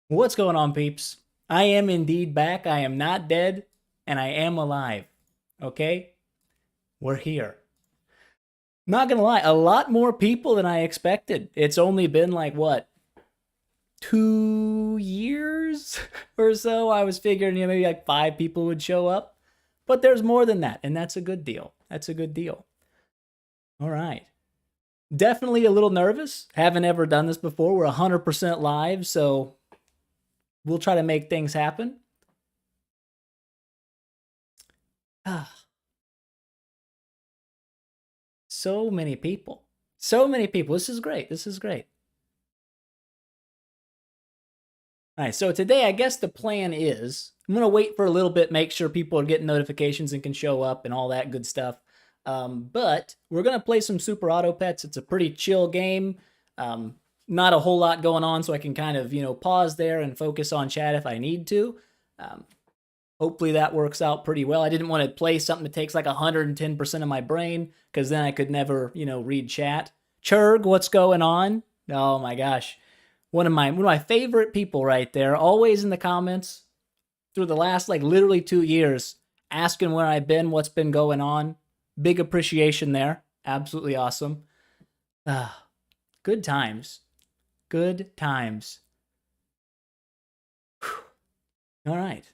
What's going on, peeps? I am indeed back. I am not dead, and I am alive. Okay? We're here. Not gonna lie, a lot more people than I expected. It's only been like, what, 2 years or so? I was figuring, maybe like 5 people would show up. But there's more than that, and that's a good deal. That's a good deal. All right. Definitely a little nervous. Haven't ever done this before. We're 100% live, so we'll try to make things happen. Ah, so many people. So many people. This is great. This is great. All right, so today I guess the plan is I'm gonna wait for a little bit, make sure people are getting notifications and can show up and all that good stuff. But we're gonna play some Super Auto Pets. It's a pretty chill game. Not a whole lot going on, so I can kind of pause there and focus on chat if I need to. Um, Hopefully that works out pretty well. I didn't want to play something that takes like 110% of my brain because then I could never read chat. Churg, what's going on? Oh my gosh. One of my favorite people right there, always in the comments through the last like literally 2 years, asking where I've been, what's been going on. Big appreciation there. Absolutely awesome. Ah, good times. Good times. Whew. All right.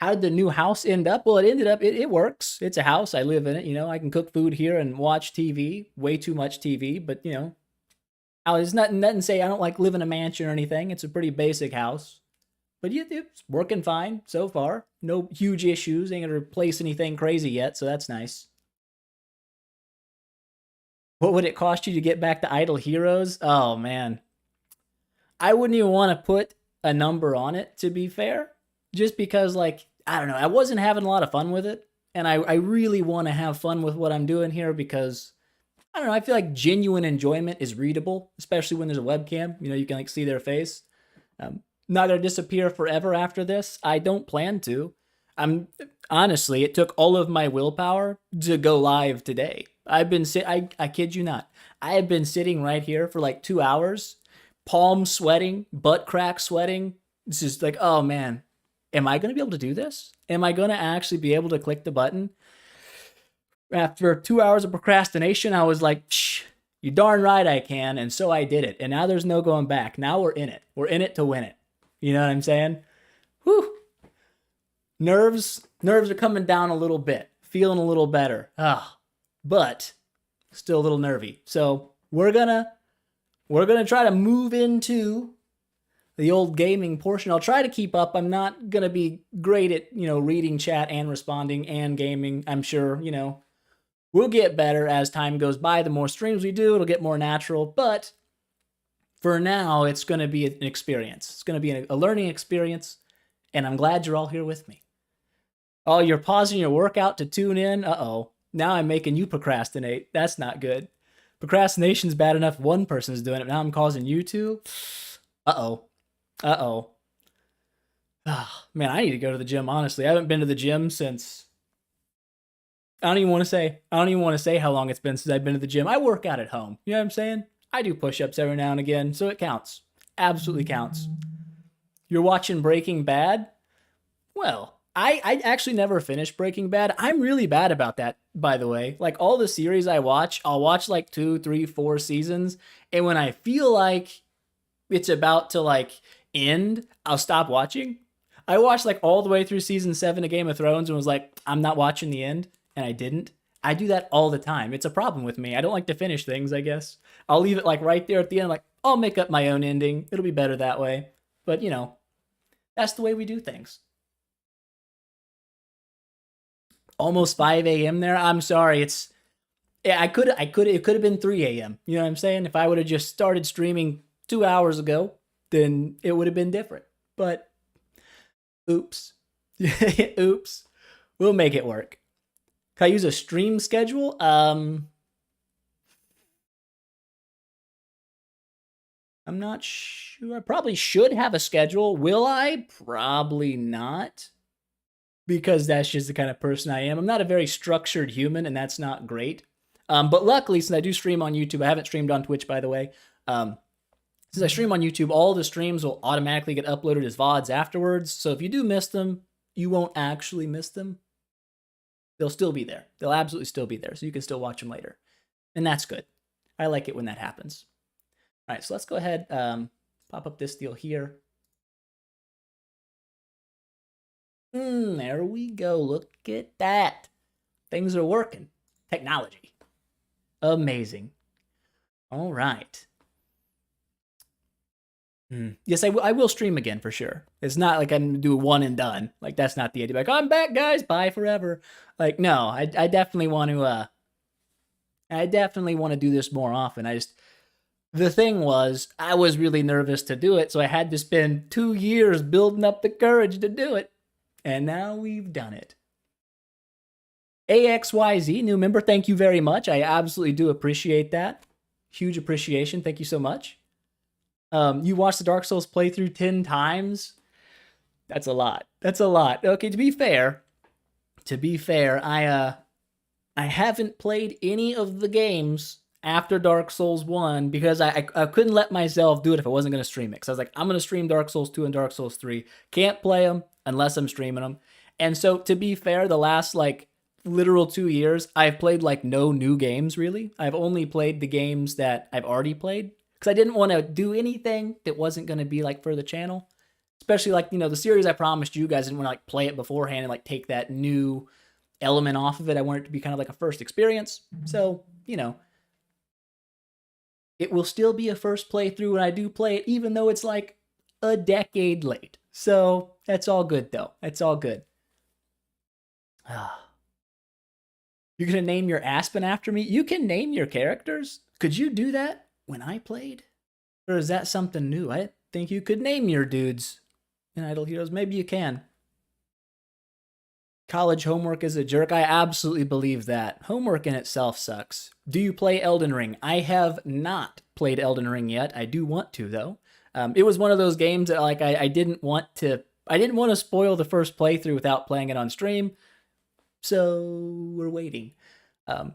How did the new house end up? Well, it works. It's a house. I live in it. I can cook food here and watch TV. Way too much TV, but there's nothing to say I don't like live in a mansion or anything. It's a pretty basic house. But yeah, it's working fine so far. No huge issues. Ain't gonna replace anything crazy yet, so that's nice. What would it cost you to get back to Idle Heroes? Oh man. I wouldn't even want to put a number on it, to be fair. Just because, like, I don't know, I wasn't having a lot of fun with it. And I really want to have fun with what I'm doing here because I don't know. I feel like genuine enjoyment is readable, especially when there's a webcam. You can like see their face. Not gonna disappear forever after this. I don't plan to. I'm honestly. It took all of my willpower to go live today. I kid you not. I have been sitting right here for like 2 hours, palms sweating, butt crack sweating. It's just like, oh man, am I gonna be able to do this? Am I gonna actually be able to click the button? After 2 hours of procrastination, I was like, Shh, you darn right I can. And so I did it. And now there's no going back. Now we're in it. We're in it to win it. You know what I'm saying? Whew. Nerves are coming down a little bit. Feeling a little better. But still a little nervy. So we're gonna try to move into the old gaming portion. I'll try to keep up. I'm not gonna be great at reading chat and responding and gaming. I'm sure we'll get better as time goes by. The more streams we do, it'll get more natural. But for now, it's going to be an experience. It's going to be a learning experience. And I'm glad you're all here with me. Oh, you're pausing your workout to tune in? Uh-oh. Now I'm making you procrastinate. That's not good. Procrastination's bad enough one person's doing it. Now I'm causing you to? Uh-oh. Uh-oh. Oh, man, I need to go to the gym, honestly. I haven't been to the gym since I don't even want to say how long it's been since I've been to the gym. I work out at home. You know what I'm saying? I do push-ups every now and again, so it counts. Absolutely counts. You're watching Breaking Bad? Well, I actually never finished Breaking Bad. I'm really bad about that, by the way. Like all the series I watch, I'll watch like 2, 3, 4 seasons, and when I feel like it's about to like end, I'll stop watching. I watched like all the way through season 7 of Game of Thrones and was like, I'm not watching the end, and I didn't. I do that all the time. It's a problem with me. I don't like to finish things, I guess. I'll leave it like right there at the end, like, I'll make up my own ending. It'll be better that way. But, that's the way we do things. Almost 5 a.m. there. I'm sorry. It could have been 3 a.m. You know what I'm saying? If I would have just started streaming 2 hours ago, then it would have been different. But oops. Oops. We'll make it work. Can I use a stream schedule? I'm not sure. I probably should have a schedule. Will I? Probably not. Because that's just the kind of person I am. I'm not a very structured human, and that's not great. But luckily, since I do stream on YouTube, I haven't streamed on Twitch, by the way. Since I stream on YouTube, all the streams will automatically get uploaded as VODs afterwards. So if you do miss them, you won't actually miss them. They'll still be there. They'll absolutely still be there. So you can still watch them later. And that's good. I like it when that happens. All right, so let's go ahead, pop up this deal here. There we go. Look at that. Things are working. Technology. Amazing. All right. Yes, I will stream again for sure. It's not like I'm going to do one and done. Like, that's not the idea. Like, I'm back, guys. Bye forever. Like, no, I definitely want to, do this more often. The thing was, I was really nervous to do it, so I had to spend 2 years building up the courage to do it. And now we've done it. AXYZ, new member, thank you very much. I absolutely do appreciate that. Huge appreciation. Thank you so much. You watched the Dark Souls playthrough 10 times? That's a lot. That's a lot. Okay, to be fair, I haven't played any of the games after Dark Souls 1 because I couldn't let myself do it if I wasn't going to stream it. Because I was like, I'm going to stream Dark Souls 2 and Dark Souls 3. Can't play them unless I'm streaming them. And so, to be fair, the last, literal 2 years, I've played, no new games, really. I've only played the games that I've already played. Because I didn't want to do anything that wasn't going to be, for the channel. Especially, the series I promised you guys, I didn't want to, play it beforehand and, take that new element off of it. I want it to be kind of like a first experience. So, it will still be a first playthrough when I do play it, even though it's, a decade late. So, that's all good, though. That's all good. You're going to name your Aspen after me? You can name your characters? Could you do that when I played? Or is that something new? I didn't think you could name your dudes in Idle Heroes. Maybe you can. College homework is a jerk. I absolutely believe that. Homework in itself sucks. Do you play Elden Ring? I have not played Elden Ring yet. I do want to, though. It was one of those games that, I didn't want to spoil the first playthrough without playing it on stream. So we're waiting. I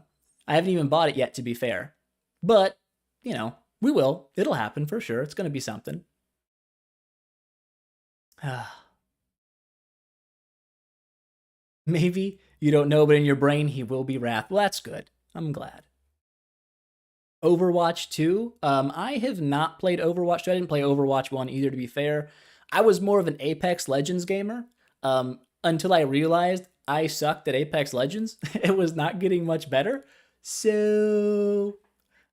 haven't even bought it yet, to be fair. But, we will. It'll happen for sure. It's going to be something. Maybe you don't know, but in your brain, he will be Wrath. Well, that's good. I'm glad. Overwatch 2. I have not played Overwatch 2. I didn't play Overwatch 1 either, to be fair. I was more of an Apex Legends gamer until I realized I sucked at Apex Legends. It was not getting much better. So,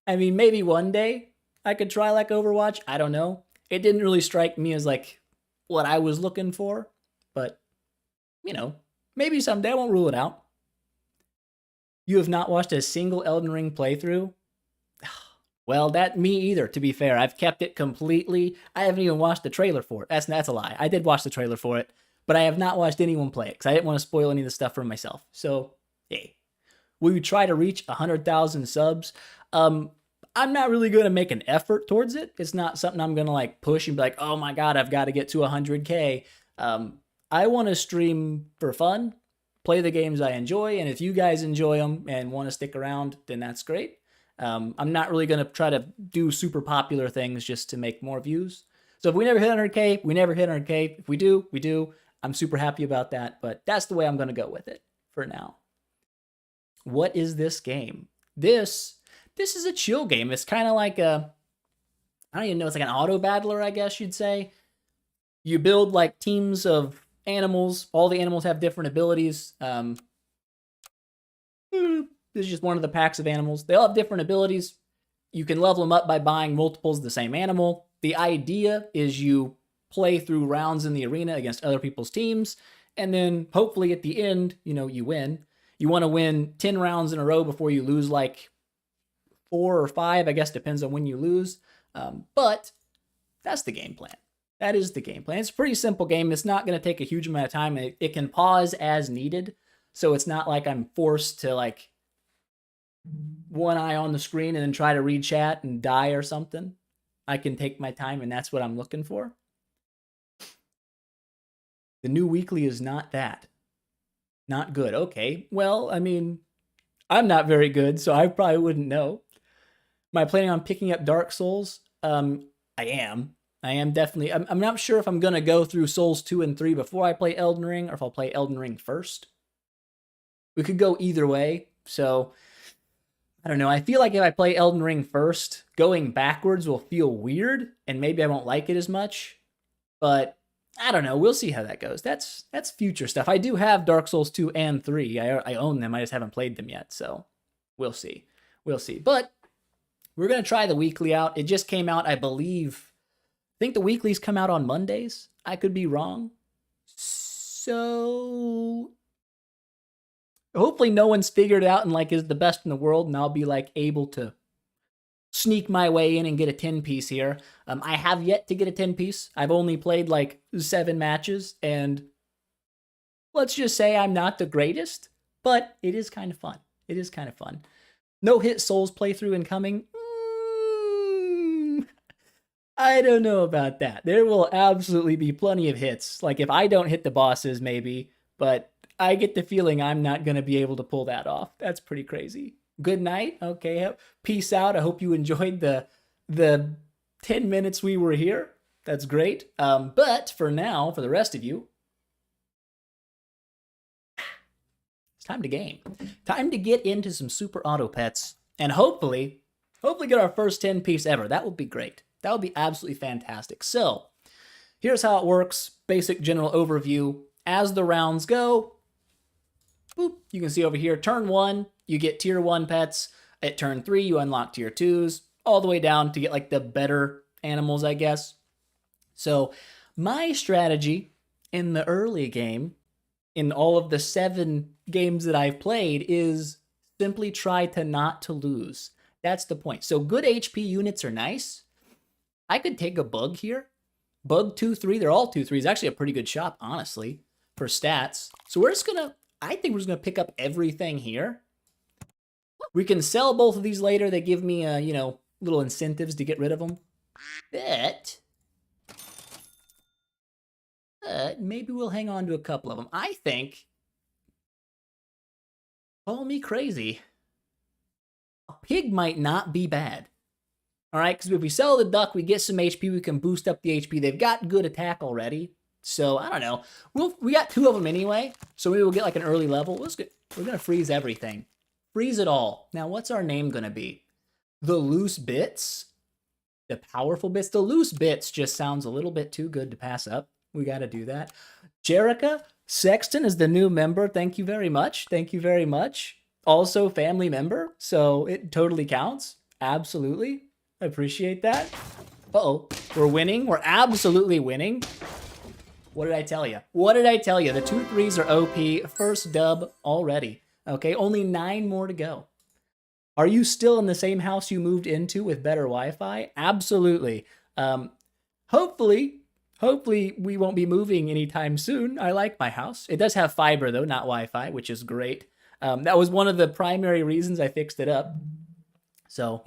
maybe one day I could try Overwatch. I don't know. It didn't really strike me as what I was looking for. But, maybe someday. I won't rule it out. You have not watched a single Elden Ring playthrough? Well, me either, to be fair. I've kept it completely. I haven't even watched the trailer for it. That's a lie. I did watch the trailer for it, but I have not watched anyone play it because I didn't want to spoil any of the stuff for myself. So, hey. Will you try to reach 100,000 subs? I'm not really going to make an effort towards it. It's not something I'm going to push and be like, oh my God, I've got to get to 100K. I want to stream for fun, play the games I enjoy, and if you guys enjoy them and want to stick around, then that's great. I'm not really going to try to do super popular things just to make more views. So if we never hit 100K, we never hit 100K. If we do, we do. I'm super happy about that, but that's the way I'm going to go with it for now. What is this game? This is a chill game. It's kind of like I don't even know, it's like an auto battler, I guess you'd say. You build teams of animals. All the animals have different abilities. This is just one of the packs of animals. They all have different abilities. You can level them up by buying multiples of the same animal. The idea is you play through rounds in the arena against other people's teams, and then hopefully at the end, you win. You want to win 10 rounds in a row before you lose 4 or 5, I guess, depends on when you lose. But that's the game plan. That is the game plan. It's a pretty simple game. It's not going to take a huge amount of time. It can pause as needed. So it's not like I'm forced to one eye on the screen and then try to read chat and die or something. I can take my time, and that's what I'm looking for. The new weekly is not that. Not good. Okay. Well, I'm not very good, so I probably wouldn't know. Am I planning on picking up Dark Souls? I am. I am definitely. I'm not sure if I'm going to go through Souls 2 and 3 before I play Elden Ring, or if I'll play Elden Ring first. We could go either way. So, I don't know. I feel like if I play Elden Ring first, going backwards will feel weird, and maybe I won't like it as much. But I don't know. We'll see how that goes. That's future stuff. I do have Dark Souls 2 and 3. I own them. I just haven't played them yet. So, we'll see. We'll see. But we're going to try the weekly out. It just came out, I believe. I think the weeklies come out on Mondays. I could be wrong. So hopefully no one's figured it out and like is the best in the world, and I'll be like able to sneak my way in and get a 10-piece here. I have yet to get a 10-piece. I've only played like 7 matches, and let's just say I'm not the greatest, but it is kind of fun. It is kind of fun. No hit Souls playthrough incoming. I don't know about that. There will absolutely be plenty of hits. Like if I don't hit the bosses, maybe, but I get the feeling I'm not going to be able to pull that off. That's pretty crazy. Good night. Okay. Peace out. I hope you enjoyed the 10 minutes we were here. That's great. But for now, for the rest of you, it's time to game. Time to get into some Super Auto Pets and hopefully get our first 10-piece ever. That would be great. That would be absolutely fantastic. So, here's how it works. Basic general overview. As the rounds go, boop, you can see over here, turn 1, you get tier 1 pets. At turn 3, you unlock tier 2s, all the way down to get like the better animals, I guess. So, my strategy in the early game, in all of the 7 games that I've played, is simply try to not to lose. That's the point. So, good HP units are nice. I could take a bug here. Bug 2-3, they're all 2-3s. Actually a pretty good shop, honestly, for stats. So we're just gonna, I think we're just gonna pick up everything here. We can sell both of these later. They give me, little incentives to get rid of them. But maybe we'll hang on to a couple of them. I think, call me crazy, a pig might not be bad. All right, because if we sell the duck, we get some HP. We can boost up the HP. They've got good attack already. So, I don't know. We got 2 of them anyway, so maybe we'll get like an early level. We're going to freeze everything. Freeze it all. Now, what's our name going to be? The Loose Bits? The Powerful Bits? The Loose Bits just sounds a little bit too good to pass up. We got to do that. Jerica Sexton is the new member. Thank you very much. Thank you very much. Also, family member, so it totally counts. Absolutely. I appreciate that. Uh-oh. We're winning. We're absolutely winning. What did I tell you? What did I tell you? The 2-3s are OP. First dub already. Okay, only 9 more to go. Are you still in the same house you moved into with better Wi-Fi? Absolutely. Hopefully we won't be moving anytime soon. I like my house. It does have fiber, though, not Wi-Fi, which is great. That was one of the primary reasons I fixed it up. So,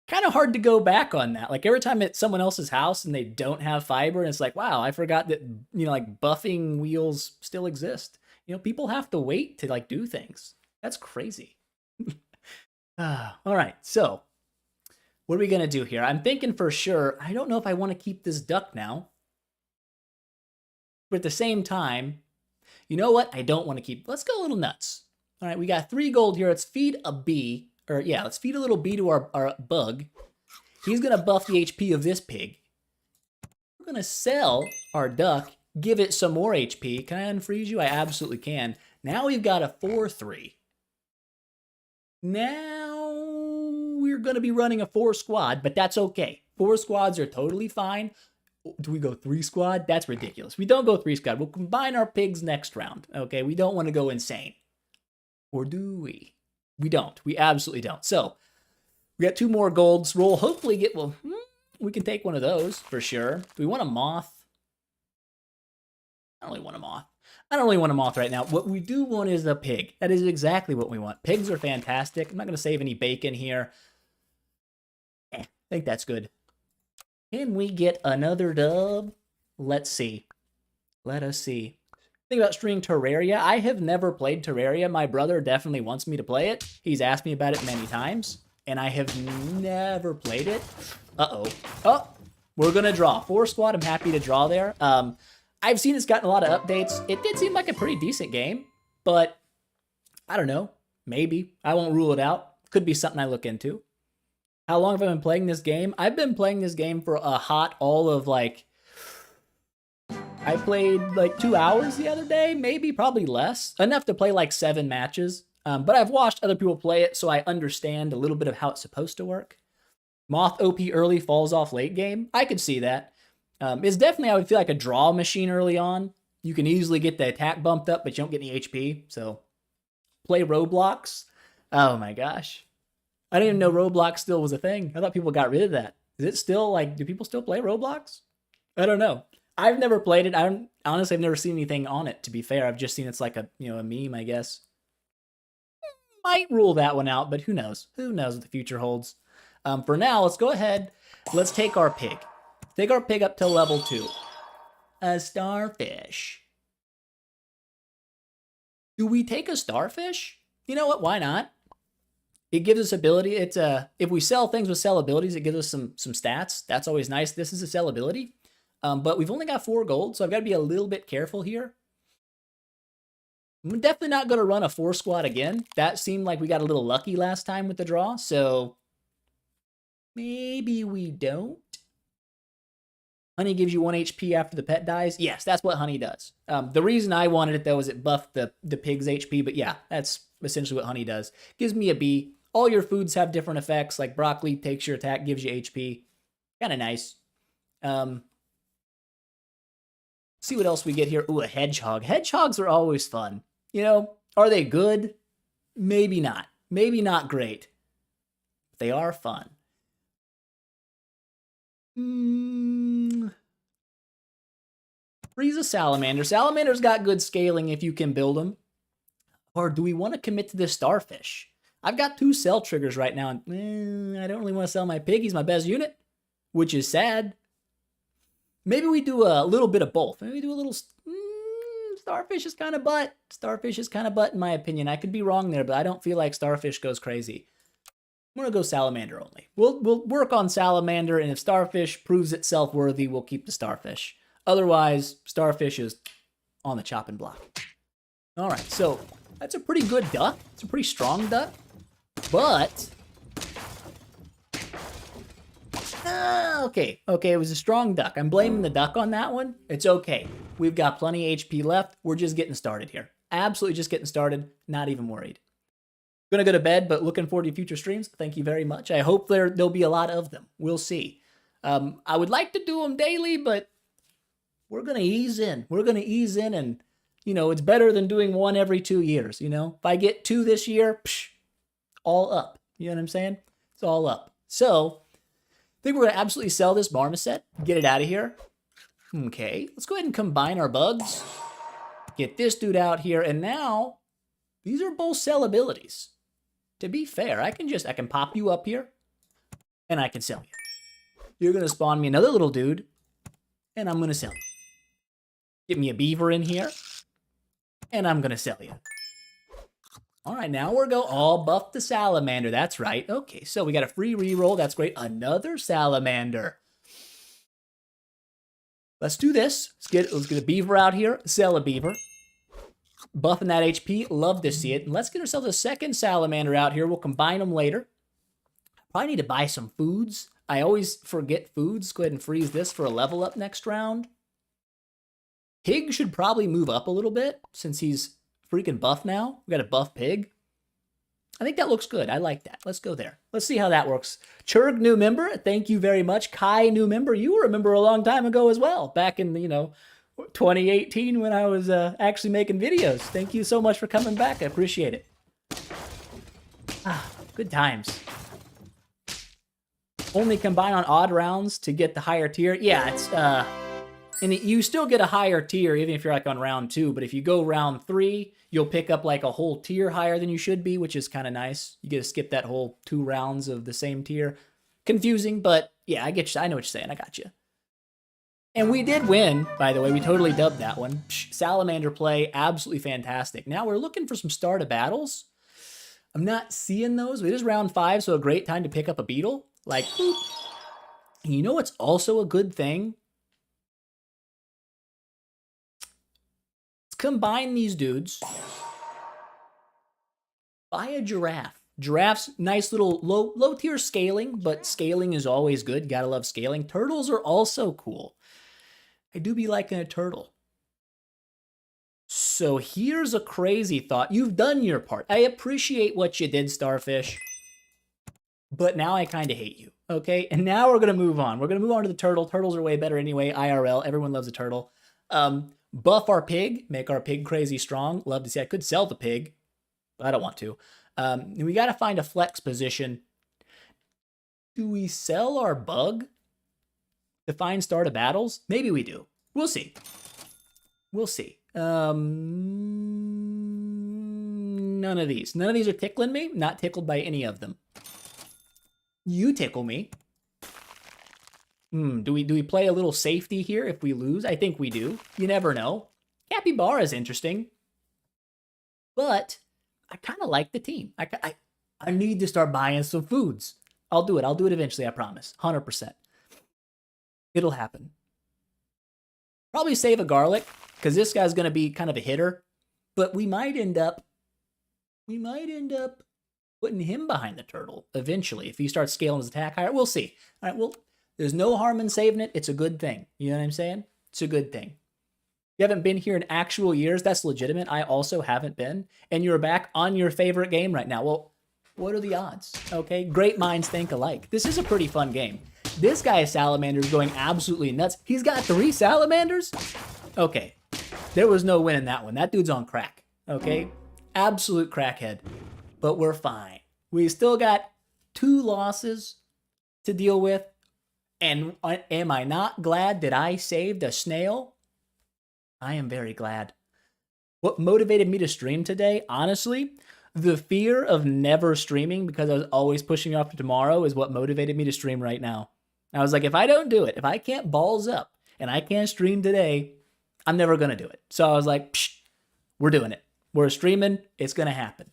kind of hard to go back on that. Like every time it's someone else's house and they don't have fiber, and it's like, wow, I forgot that, like buffing wheels still exist. People have to wait to like do things. That's crazy. All right, so what are we going to do here? I'm thinking for sure, I don't know if I want to keep this duck now. But at the same time, you know what? I don't want to keep, let's go a little nuts. All right, we got 3 gold here. Let's feed a bee. Or yeah, let's feed a little bee to our bug. He's going to buff the HP of this pig. We're going to sell our duck, give it some more HP. Can I unfreeze you? I absolutely can. Now we've got a 4-3. Now we're going to be running a 4 squad, but that's okay. 4 squads are totally fine. Do we go 3 squad? That's ridiculous. We don't go 3 squad. We'll combine our pigs next round. Okay, we don't want to go insane. Or do we? We don't. We absolutely don't. So, we got 2 more golds. Roll. Hopefully get, well, we can take one of those for sure. Do we want a moth? I don't really want a moth. I don't really want a moth right now. What we do want is a pig. That is exactly what we want. Pigs are fantastic. I'm not going to save any bacon here. I think that's good. Can we get another dub? Let's see. Let us see. Think about streaming Terraria. I have never played Terraria. My brother definitely wants me to play it. He's asked me about it many times. and I have never played it. Uh-oh. Oh, we're going to draw. 4 squad, I'm happy to draw there. I've seen it's gotten a lot of updates. It did seem like a pretty decent game, but I don't know. Maybe. I won't rule it out. Could be something I look into. How long have I been playing this game? I've been playing this game for a hot all of like... I played like 2 hours the other day, maybe, probably less. Enough to play like 7 matches. But I've watched other people play it, so I understand a little bit of how it's supposed to work. Moth OP early, falls off late game. I could see that. It's definitely, I would feel like a draw machine early on. You can easily get the attack bumped up, but you don't get any HP. So, play Roblox. Oh my gosh. I didn't even know Roblox still was a thing. I thought people got rid of that. Is it still, like, do people still play Roblox? I don't know. I've never played it. Honestly, I've never seen anything on it, to be fair. I've just seen it's like a, a meme, I guess. Might rule that one out, but who knows? Who knows what the future holds? For now, let's go ahead. Let's take our pig. Take our pig up to level 2. A starfish. Do we take a starfish? You know what? Why not? It gives us ability. It's if we sell things with sell abilities, it gives us some stats. That's always nice. This is a sell ability. But we've only got 4 gold, so I've got to be a little bit careful here. I'm definitely not going to run a 4 squad again. That seemed like we got a little lucky last time with the draw, so maybe we don't. Honey gives you 1 HP after the pet dies. Yes, that's what honey does. The reason I wanted it, though, is it buffed the pig's HP, but yeah, that's essentially what honey does. Gives me a B. All your foods have different effects, like broccoli takes your attack, gives you HP. Kind of nice. See what else we get here. Ooh, a hedgehog. Hedgehogs are always fun. Are they good? Maybe not. Maybe not great. They are fun. Freeze a salamander. Salamander's got good scaling if you can build them. Or do we want to commit to this starfish? I've got 2 sell triggers right now, and I don't really want to sell my pig. He's my best unit, which is sad. Maybe we do a little bit of both. Maybe we do a little... Starfish is kind of butt. Starfish is kind of butt, in my opinion. I could be wrong there, but I don't feel like Starfish goes crazy. I'm going to go Salamander only. We'll work on Salamander, and if Starfish proves itself worthy, we'll keep the Starfish. Otherwise, Starfish is on the chopping block. All right, so that's a pretty good duck. It's a pretty strong duck, but... okay, it was a strong duck. I'm blaming the duck on that one. It's okay. We've got plenty of HP left. We're just getting started here. Absolutely just getting started. Not even worried. Gonna go to bed, but looking forward to future streams. Thank you very much. I hope there'll be a lot of them. We'll see. I would like to do them daily, but we're gonna ease in. We're gonna ease in, and it's better than doing 1 every 2 years. If I get 2 this year, all up. You know what I'm saying? It's all up. So I think we're going to absolutely sell this marmoset, get it out of here. Okay, let's go ahead and combine our bugs. Get this dude out here, and now, these are both sell abilities. To be fair, I can pop you up here, and I can sell you. You're going to spawn me another little dude, and I'm going to sell you. Get me a beaver in here, and I'm going to sell you. All right, now we're going all buff the salamander. That's right. Okay, so we got a free reroll. That's great. Another salamander. Let's do this. Let's get a beaver out here. Sell a beaver. Buffing that HP. Love to see it. And let's get ourselves a second salamander out here. We'll combine them later. Probably need to buy some foods. I always forget foods. Go ahead and freeze this for a level up next round. Pig should probably move up a little bit since he's freaking buff now. We got a buff pig. I think that looks good. I like that. Let's go there. Let's see how that works. Churg, new member. Thank you very much. Kai, new member. You were a member a long time ago as well. Back in, 2018 when I was actually making videos. Thank you so much for coming back. I appreciate it. Good times. Only combine on odd rounds to get the higher tier. Yeah, it's... And you still get a higher tier even if you're like on round 2, but if you go round 3, you'll pick up like a whole tier higher than you should be, which is kind of nice. You get to skip that whole 2 rounds of the same tier. Confusing, but yeah, I get you. I know what you're saying. I got you. And we did win, by the way. We totally dubbed that one. Salamander play, absolutely fantastic. Now we're looking for some start of battles. I'm not seeing those. It is round 5, so a great time to pick up a beetle. Like, boop. And you know what's also a good thing? Let's combine these dudes. Buy a giraffe. Giraffes, nice little low tier scaling, but scaling is always good. Gotta love scaling. Turtles are also cool. I do be liking a turtle. So here's a crazy thought. You've done your part. I appreciate what you did, Starfish. But now I kind of hate you, okay? And now we're going to move on. We're going to move on to the turtle. Turtles are way better anyway, IRL. Everyone loves a turtle. Buff our pig. Make our pig crazy strong. Love to see. I could sell the pig, but I don't want to. We got to find a flex position. Do we sell our bug to find start of battles? Maybe we do. We'll see. We'll see. None of these. None of these are tickling me. Not tickled by any of them. You tickle me. Do we play a little safety here if we lose? I think we do. You never know. Capybara is interesting. But I kind of like the team. I need to start buying some foods. I'll do it. I'll do it eventually, I promise. 100%. It'll happen. Probably save a garlic, because this guy's going to be kind of a hitter. But we might end up putting him behind the turtle eventually. If he starts scaling his attack higher, we'll see. All right, well, there's no harm in saving it. It's a good thing. You know what I'm saying? It's a good thing. You haven't been here in actual years. That's legitimate. I also haven't been. And you're back on your favorite game right now. Well, what are the odds? Okay, great minds think alike. This is a pretty fun game. This guy's salamander is going absolutely nuts. He's got 3 salamanders? Okay, there was no win in that one. That dude's on crack, okay? Absolute crackhead. But we're fine. We still got 2 losses to deal with. And am I not glad that I saved a snail? I am very glad. What motivated me to stream today, honestly, the fear of never streaming because I was always pushing off to tomorrow is what motivated me to stream right now. I was like, if I don't do it, if I can't balls up and I can't stream today, I'm never going to do it. So I was like, psh, we're doing it. We're streaming. It's going to happen.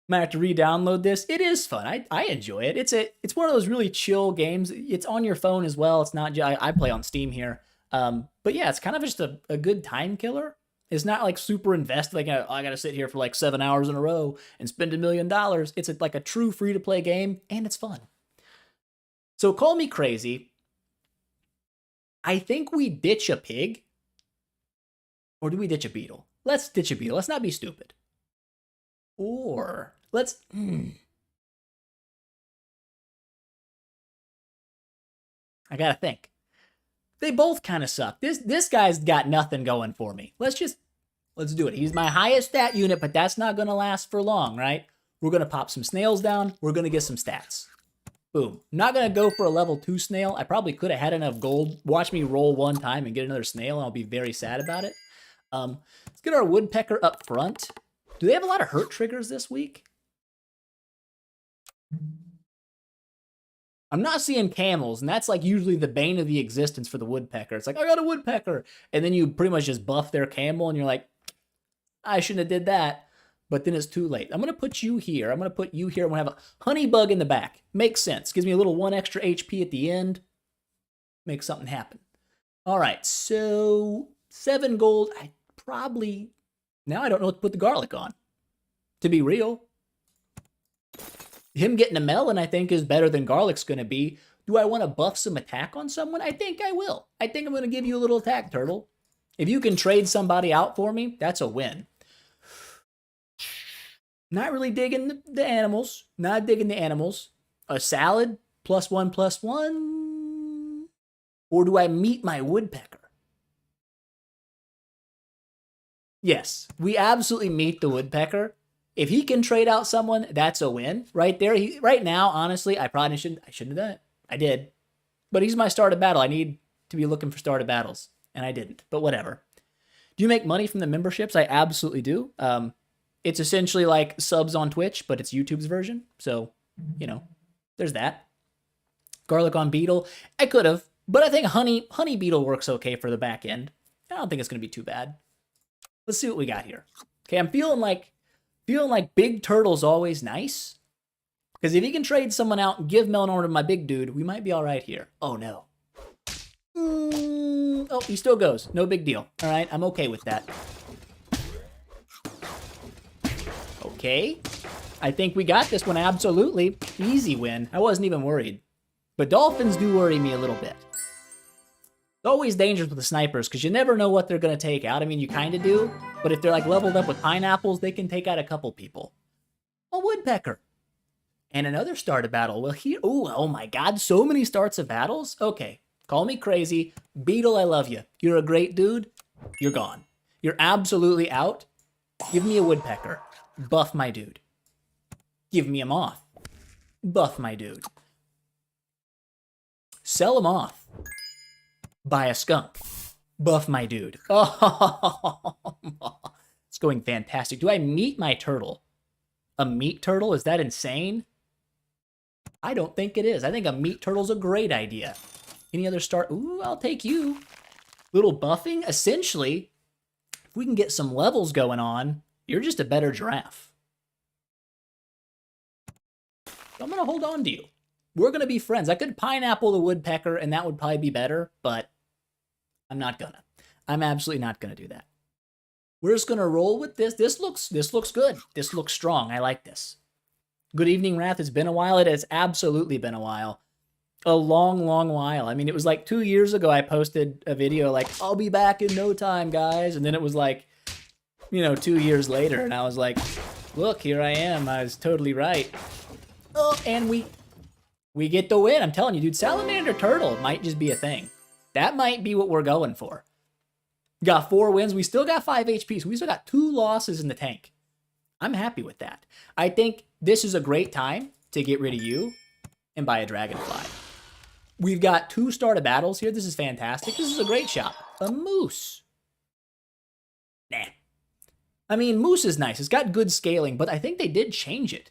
Might have to re-download this. It is fun. I enjoy it. It's one of those really chill games. It's on your phone as well. It's not just, I play on Steam here. But yeah, it's kind of just a good time killer. It's not like super invested. Like I got to sit here for like 7 hours in a row and spend $1 million. It's like a true free-to-play game, and it's fun. So call me crazy. I think we ditch a pig. Or do we ditch a beetle? Let's ditch a beetle. Let's not be stupid. Or let's... I gotta think. They both kind of suck. This guy's got nothing going for me. Let's do it. He's my highest stat unit, but that's not gonna last for long, right? We're gonna pop some snails down. We're gonna get some stats. Boom. I'm not gonna go for a level 2 snail. I probably could have had enough gold. Watch me roll one time and get another snail, and I'll be very sad about it. Let's get our woodpecker up front. Do they have a lot of hurt triggers this week? I'm not seeing camels, and that's like usually the bane of the existence for the woodpecker. It's like, I got a woodpecker. And then you pretty much just buff their camel, and you're like, I shouldn't have did that. But then it's too late. I'm going to put you here. I'm going to put you here. I'm going to have a honey bug in the back. Makes sense. Gives me a little 1 extra HP at the end. Makes something happen. All right, so 7 gold. Now I don't know what to put the garlic on. To be real. Him getting a melon, I think, is better than garlic's going to be. Do I want to buff some attack on someone? I think I will. I think I'm going to give you a little attack, turtle. If you can trade somebody out for me, that's a win. Not really digging the animals. Not digging the animals. A salad, +1/+1. Or do I meet my woodpecker? Yes, we absolutely meet the woodpecker. If he can trade out someone, that's a win. Right there, right now, honestly, I shouldn't have done it. I did. But he's my start of battle. I need to be looking for start of battles. And I didn't, but whatever. Do you make money from the memberships? I absolutely do. It's essentially like subs on Twitch, but it's YouTube's version. So, you know, there's that. Garlic on beetle. I could have, but I think honey beetle works okay for the back end. I don't think it's going to be too bad. Let's see what we got here. Okay, I'm feeling like Feeling like big turtle's always nice. Because if he can trade someone out and give melon armor to my big dude, we might be all right here. Oh, no. Oh, he still goes. No big deal. All right, I'm okay with that. Okay. I think we got this one, absolutely. Easy win. I wasn't even worried. But dolphins do worry me a little bit. It's always dangerous with the snipers, because you never know what they're going to take out. I mean, you kind of do. But if they're like leveled up with pineapples, they can take out a couple people. A woodpecker. And another start of battle. Well, here, oh my God, so many starts of battles? Okay, call me crazy. Beetle, I love you. You're a great dude. You're gone. You're absolutely out. Give me a woodpecker. Buff my dude. Give me a moth. Buff my dude. Sell a moth. Buy a skunk. Buff my dude. Oh, it's going fantastic. Do I meet my turtle? A meat turtle? Is that insane? I don't think it is. I think a meat turtle's a great idea. Any other start? Ooh, I'll take you. Little buffing? Essentially, if we can get some levels going on, you're just a better giraffe. So I'm going to hold on to you. We're going to be friends. I could pineapple the woodpecker, and that would probably be better, but I'm not gonna. I'm absolutely not going to do that. We're just going to roll with this. This looks good. This looks strong. I like this. Good evening, Wrath. It's been a while. It has absolutely been a while. A long, long while. I mean, it was like 2 years ago I posted a video like, I'll be back in no time, guys. And then it was like, 2 years later. And I was like, look, here I am. I was totally right. Oh, and we get the win. I'm telling you, dude, Salamander Turtle might just be a thing. That might be what we're going for. Got 4 wins. We still got 5 HP, so we still got 2 losses in the tank. I'm happy with that. I think this is a great time to get rid of you and buy a dragonfly. We've got 2 starter battles here. This is fantastic. This is a great shop. A moose. Nah. I mean, moose is nice. It's got good scaling, but I think they did change it.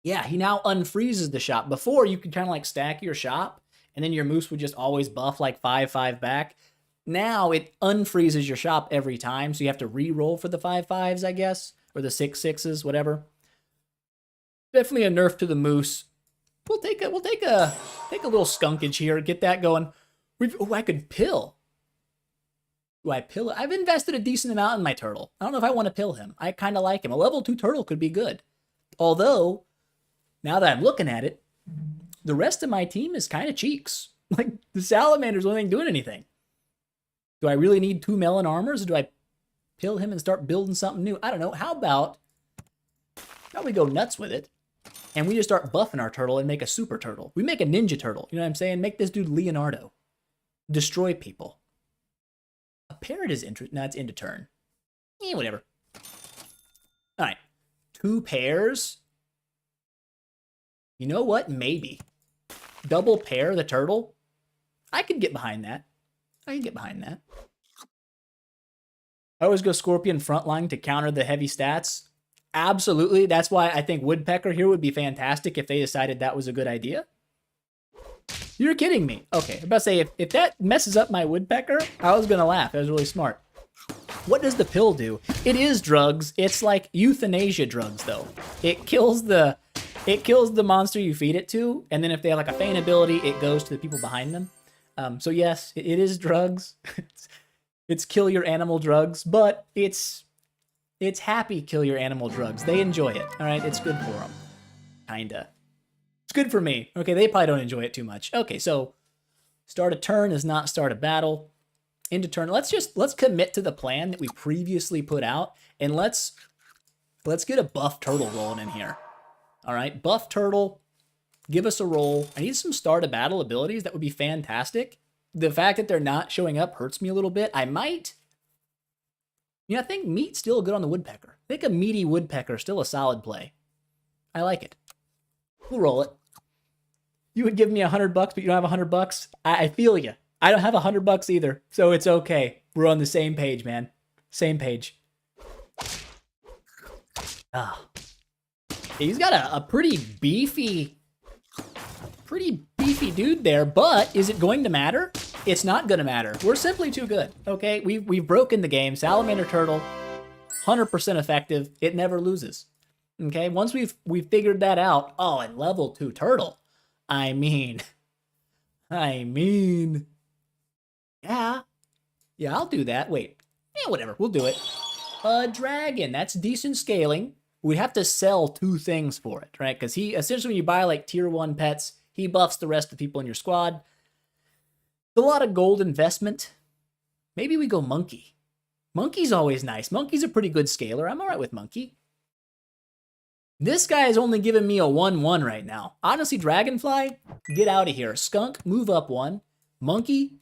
Yeah, he now unfreezes the shop. Before, you could kind of like stack your shop, and then your moose would just always buff like 5/5 back. Now it unfreezes your shop every time, so you have to re-roll for the 5/5s, I guess, or the 6/6s, whatever. Definitely a nerf to the moose. We'll take a little skunkage here, get that going. I could pill. Do I pill it? I've invested a decent amount in my turtle. I don't know if I want to pill him. I kind of like him. A level 2 turtle could be good. Although, now that I'm looking at it, the rest of my team is kind of cheeks. Like, the salamander's the only thing doing anything. Do I really need 2 melon armors, or do I pill him and start building something new? I don't know. How about we go nuts with it, and we just start buffing our turtle and make a super turtle? We make a ninja turtle. You know what I'm saying? Make this dude Leonardo. Destroy people. A parrot is interesting. No, it's end of turn. Whatever. All right. 2 pairs. You know what? Maybe. Double pair the turtle. I could get behind that. I can get behind that. I always go Scorpion frontline to counter the heavy stats. Absolutely. That's why I think Woodpecker here would be fantastic if they decided that was a good idea. You're kidding me. Okay, I'm about to say, if that messes up my Woodpecker, I was going to laugh. That was really smart. What does the pill do? It is drugs. It's like euthanasia drugs, though. It kills the monster you feed it to, and then if they have like a feint ability, it goes to the people behind them. So yes, it is drugs. It's kill your animal drugs, but it's happy kill your animal drugs. They enjoy it. All right, it's good for them. Kinda. It's good for me. Okay, they probably don't enjoy it too much. Okay, so start a turn is not start a battle. Into turn. Let's commit to the plan that we previously put out, and let's get a buff turtle rolling in here. All right, buff turtle. Give us a roll. I need some start a battle abilities. That would be fantastic. The fact that they're not showing up hurts me a little bit. I think meat's still good on the woodpecker. I think a meaty woodpecker is still a solid play. I like it. We'll roll it. You would give me $100, but you don't have $100. I feel you. I don't have $100 either, so it's okay. We're on the same page, man. Same page. Ah, he's got a pretty beefy dude there, but is it going to matter? It's not going to matter. We're simply too good, okay? We've broken the game. Salamander Turtle, 100% effective. It never loses. Okay, once we've figured that out. Oh, and level 2 turtle. I mean, yeah, I'll do that. Wait, yeah, whatever, we'll do it. A dragon, that's decent scaling. We'd have to sell 2 things for it, right? Because he essentially, when you buy like tier 1 pets, he buffs the rest of the people in your squad. A lot of gold investment. Maybe we go monkey. Monkey's always nice. Monkey's a pretty good scaler. I'm all right with monkey. This guy is only giving me a 1-1 right now. Honestly, dragonfly, get out of here. Skunk, move up 1. Monkey,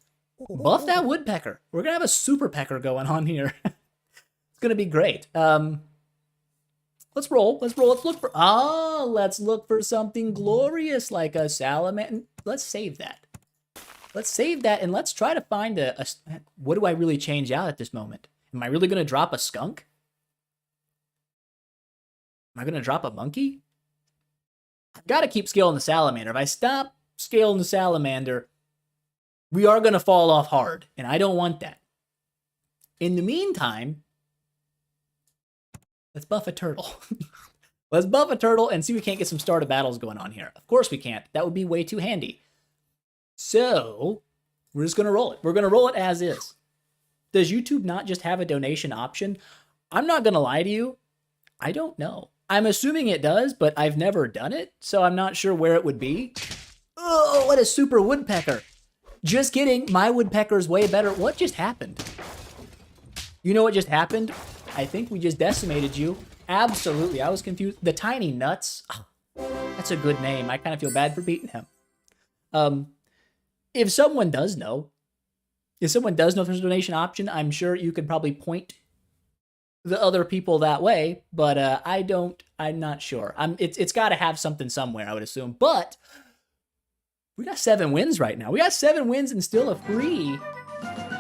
buff that woodpecker. We're gonna have a super pecker going on here. It's gonna be great. Let's roll. Let's look for something glorious like a salamander. Let's save that. And let's try to find a what do I really change out at this moment? Am I really gonna drop a skunk? Am I gonna drop a monkey? I've got to keep scaling the salamander. If I stop scaling the salamander, we are gonna fall off hard, and I don't want that. In the meantime, let's buff a turtle. Let's buff a turtle and see if we can't get some start of battles going on here. Of course we can't. That would be way too handy. So we're just gonna roll it. We're gonna roll it as is. Does YouTube not just have a donation option? I'm not gonna lie to you. I don't know. I'm assuming it does, but I've never done it, so I'm not sure where it would be. Oh, what a super woodpecker. Just kidding, my woodpecker's way better. What just happened? You know what just happened? I think we just decimated you. Absolutely, I was confused. The Tiny Nuts. Oh, that's a good name. I kind of feel bad for beating him. If someone does know if there's a donation option, I'm sure you could probably point the other people that way, but I'm not sure. It's got to have something somewhere, I would assume. But we got 7 wins right now. We got 7 wins and still a free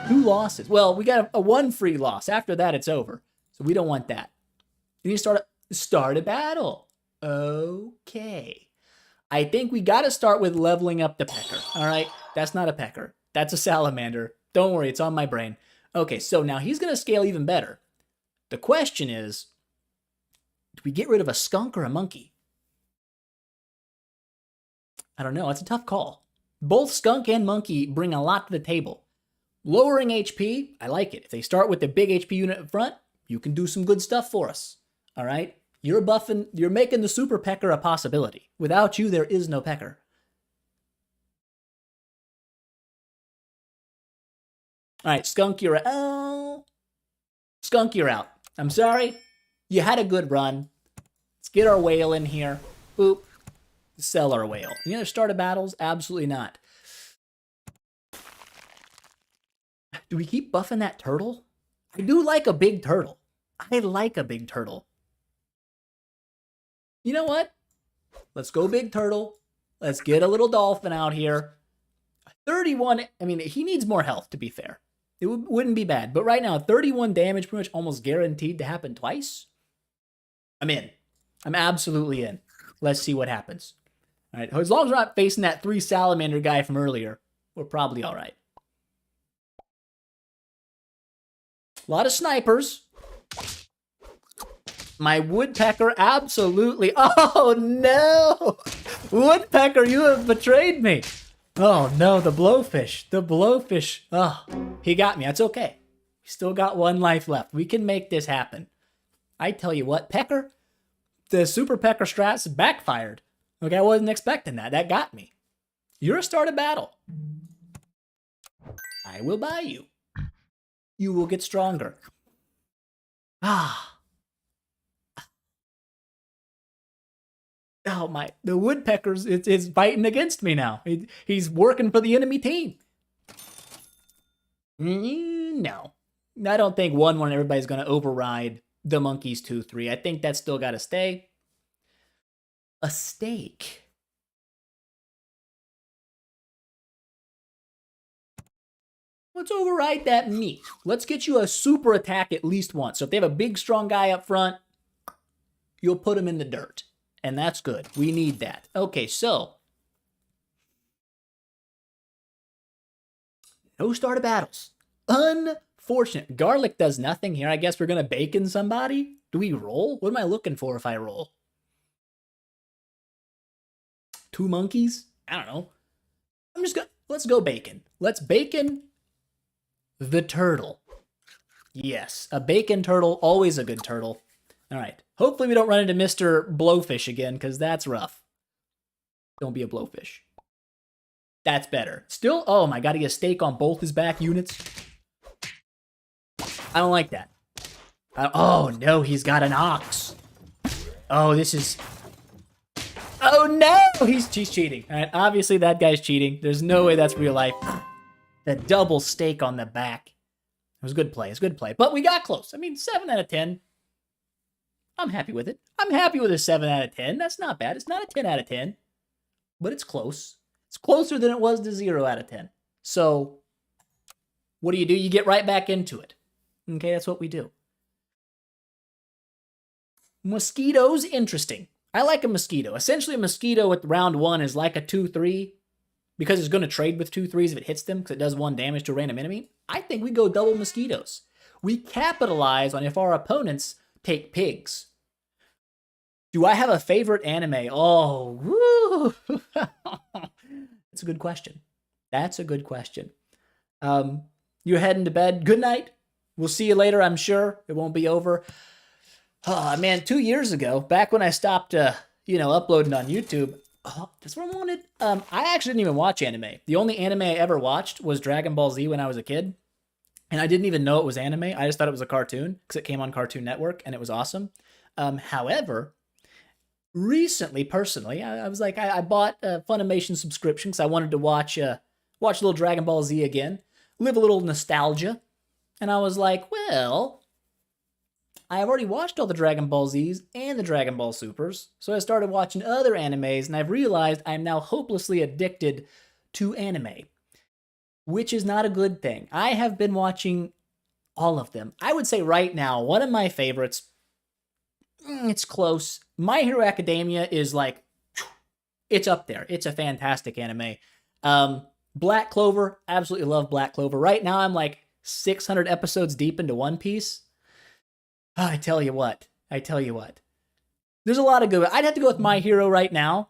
2 losses. Well, we got a 1 free loss. After that, it's over. So we don't want that. You need to start a battle. Okay. I think we got to start with leveling up the pecker. All right, that's not a pecker. That's a salamander. Don't worry, it's on my brain. Okay, so now he's going to scale even better. The question is, do we get rid of a skunk or a monkey? I don't know. It's a tough call. Both skunk and monkey bring a lot to the table. Lowering HP, I like it. If they start with the big HP unit up front, you can do some good stuff for us. All right? You're making the super pecker a possibility. Without you, there is no pecker. All right, skunk, you're out. Oh. Skunk, you're out. I'm sorry. You had a good run. Let's get our whale in here. Boop. Sell our whale. Any other start of battles? Absolutely not. Do we keep buffing that turtle? I do like a big turtle. I like a big turtle. You know what? Let's go big turtle. Let's get a little dolphin out here. 31, I mean, he needs more health, to be fair. It wouldn't be bad. But right now, 31 damage, pretty much almost guaranteed to happen twice. I'm in. I'm absolutely in. Let's see what happens. All right, as long as we're not facing that 3 salamander guy from earlier, we're probably all right. A lot of snipers. My woodpecker, absolutely. Oh, no. Woodpecker, you have betrayed me. Oh, no, the blowfish. The blowfish. Oh, he got me. That's okay. We still got 1 life left. We can make this happen. I tell you what, pecker, the super pecker strats backfired. Okay, I wasn't expecting that. That got me. You're a start of battle. I will buy you. You will get stronger. Ah. Oh my, the woodpeckers is fighting against me now. He's working for the enemy team. No. I don't think 1-1 everybody's going to override the monkeys 2-3. I think that's still got to stay. A steak. Let's override that meat. Let's get you a super attack at least once. So if they have a big, strong guy up front, you'll put him in the dirt. And that's good. We need that. Okay, so. No start of battles. unfortunate. Garlic does nothing here. I guess we're going to bacon somebody. Do we roll? What am I looking for if I roll? 2 monkeys? I don't know. I'm just going to, let's go bacon. Let's bacon the turtle. Yes, a bacon turtle, always a good turtle. All right. Hopefully we don't run into Mr. Blowfish again, because that's rough. Don't be a blowfish. That's better. Still, oh my god, he has steak on both his back units. I don't like that. Oh no, he's got an ox. Oh, this is... Oh no, he's cheating. All right, obviously that guy's cheating. There's no way that's real life. The double steak on the back. It was a good play. It's a good play. But we got close. I mean, 7 out of 10. I'm happy with it. I'm happy with a 7 out of 10. That's not bad. It's not a 10 out of 10. But it's close. It's closer than it was to 0 out of 10. So, what do? You get right back into it. Okay, that's what we do. Mosquitoes, interesting. I like a mosquito. Essentially, a mosquito with round 1 is like a 2-3 because it's going to trade with 2-3s if it hits them because it does 1 damage to a random enemy. I think we go double mosquitoes. We capitalize on if our opponents take pigs. Do I have a favorite anime? Oh, woo! That's a good question. That's a good question. You're heading to bed. Good night. We'll see you later, I'm sure. It won't be over. Oh, man, 2 years ago, back when I stopped, uploading on YouTube, that's what I wanted. I actually didn't even watch anime. The only anime I ever watched was Dragon Ball Z when I was a kid. And I didn't even know it was anime. I just thought it was a cartoon because it came on Cartoon Network and it was awesome. However, recently, personally, I was like, I bought a Funimation subscription because I wanted to watch a little Dragon Ball Z again, live a little nostalgia. And I was like, well, I've already watched all the Dragon Ball Zs and the Dragon Ball Supers. So I started watching other animes and I've realized I'm now hopelessly addicted to anime, which is not a good thing. I have been watching all of them. I would say right now, one of my favorites, it's close. My Hero Academia is like, it's up there. It's a fantastic anime. Black Clover, absolutely love Black Clover. Right now, I'm like 600 episodes deep into One Piece. I tell you what. There's a lot of good. I'd have to go with My Hero right now,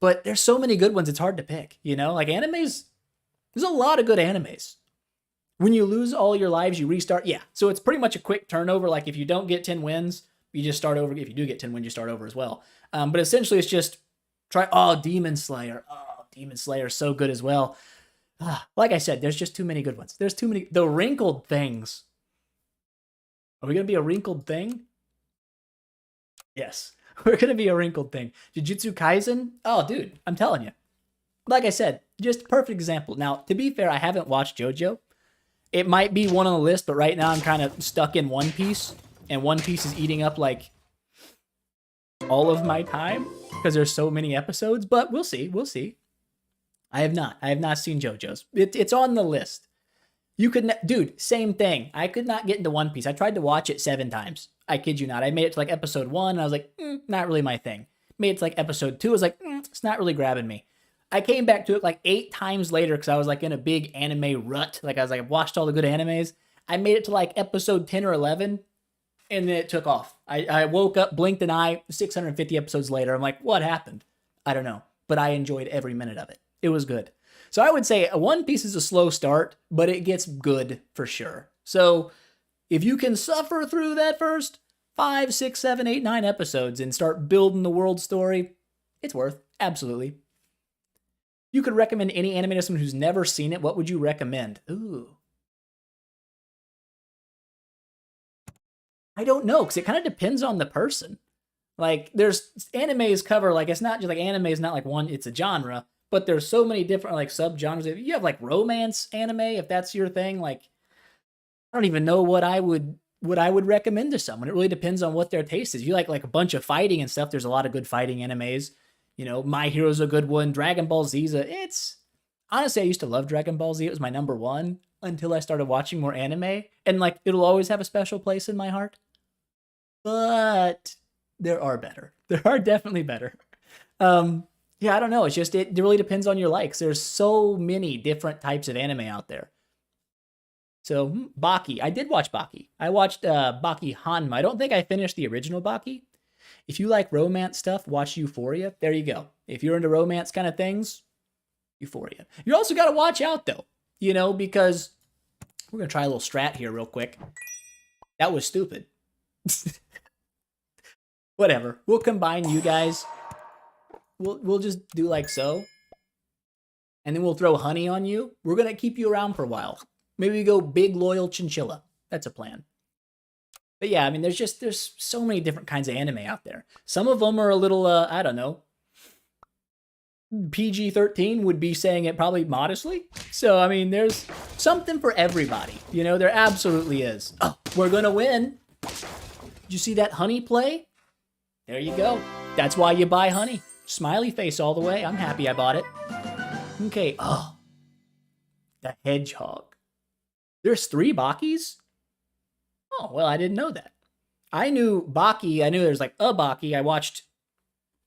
but there's so many good ones, it's hard to pick. Like animes, there's a lot of good animes. When you lose all your lives, you restart. Yeah, so it's pretty much a quick turnover. Like if you don't get 10 wins, you just start over. If you do get 10 wins, you start over as well. But essentially, it's just try. Oh, Demon Slayer. Oh, Demon Slayer is so good as well. Like I said, there's just too many good ones. There's too many. The wrinkled things. Are we going to be a wrinkled thing? Yes, we're going to be a wrinkled thing. Jujutsu Kaisen? Oh, dude, I'm telling you. Like I said, just perfect example. Now, to be fair, I haven't watched JoJo. It might be one on the list, but right now I'm kind of stuck in One Piece. And One Piece is eating up, like, all of my time because there's so many episodes. But we'll see. I have not seen JoJo's. It's on the list. You could, dude, same thing. I could not get into One Piece. I tried to watch it 7 times. I kid you not. I made it to like episode 1, and I was like, not really my thing. Made it to like episode 2, I was like, it's not really grabbing me. I came back to it like 8 times later because I was like in a big anime rut. Like I was like, I've watched all the good animes. I made it to like episode 10 or 11, and then it took off. I woke up, blinked an eye, 650 episodes later. I'm like, what happened? I don't know. But I enjoyed every minute of it. It was good. So I would say One Piece is a slow start, but it gets good for sure. So if you can suffer through that first 5, 6, 7, 8, 9 episodes and start building the world story, it's worth. Absolutely. You could recommend any anime to someone who's never seen it. What would you recommend? Ooh. I don't know, because it kind of depends on the person. Like, there's animes cover, like, it's not just like anime is not like one, it's a genre, but there's so many different, like, subgenres. If you have, like, romance anime, if that's your thing, like, I don't even know what I would recommend to someone. It really depends on what their taste is. If you like a bunch of fighting and stuff, there's a lot of good fighting animes. My Hero's a good one. Dragon Ball Z's honestly, I used to love Dragon Ball Z. It was my number 1 until I started watching more anime. And, like, it'll always have a special place in my heart. But there are better. There are definitely better. Yeah, I don't know. It's just, it really depends on your likes. There's so many different types of anime out there. So, Baki. I did watch Baki. I watched Baki Hanma. I don't think I finished the original Baki. If you like romance stuff, watch Euphoria. There you go. If you're into romance kind of things, Euphoria. You also got to watch out, though, because we're going to try a little strat here real quick. That was stupid. Whatever. We'll combine you guys. We'll just do like so. And then we'll throw honey on you. We're going to keep you around for a while. Maybe we go big, loyal chinchilla. That's a plan. But yeah, I mean, there's so many different kinds of anime out there. Some of them are a little, I don't know, PG-13 would be saying it probably modestly. So, I mean, there's something for everybody. There absolutely is. Oh, we're going to win. Did you see that honey play? There you go. That's why you buy honey. Smiley face all the way. I'm happy I bought it. Okay. Oh, the hedgehog. There's 3 Bakis? Oh, well, I didn't know that. I knew Baki. I knew there's like a Baki.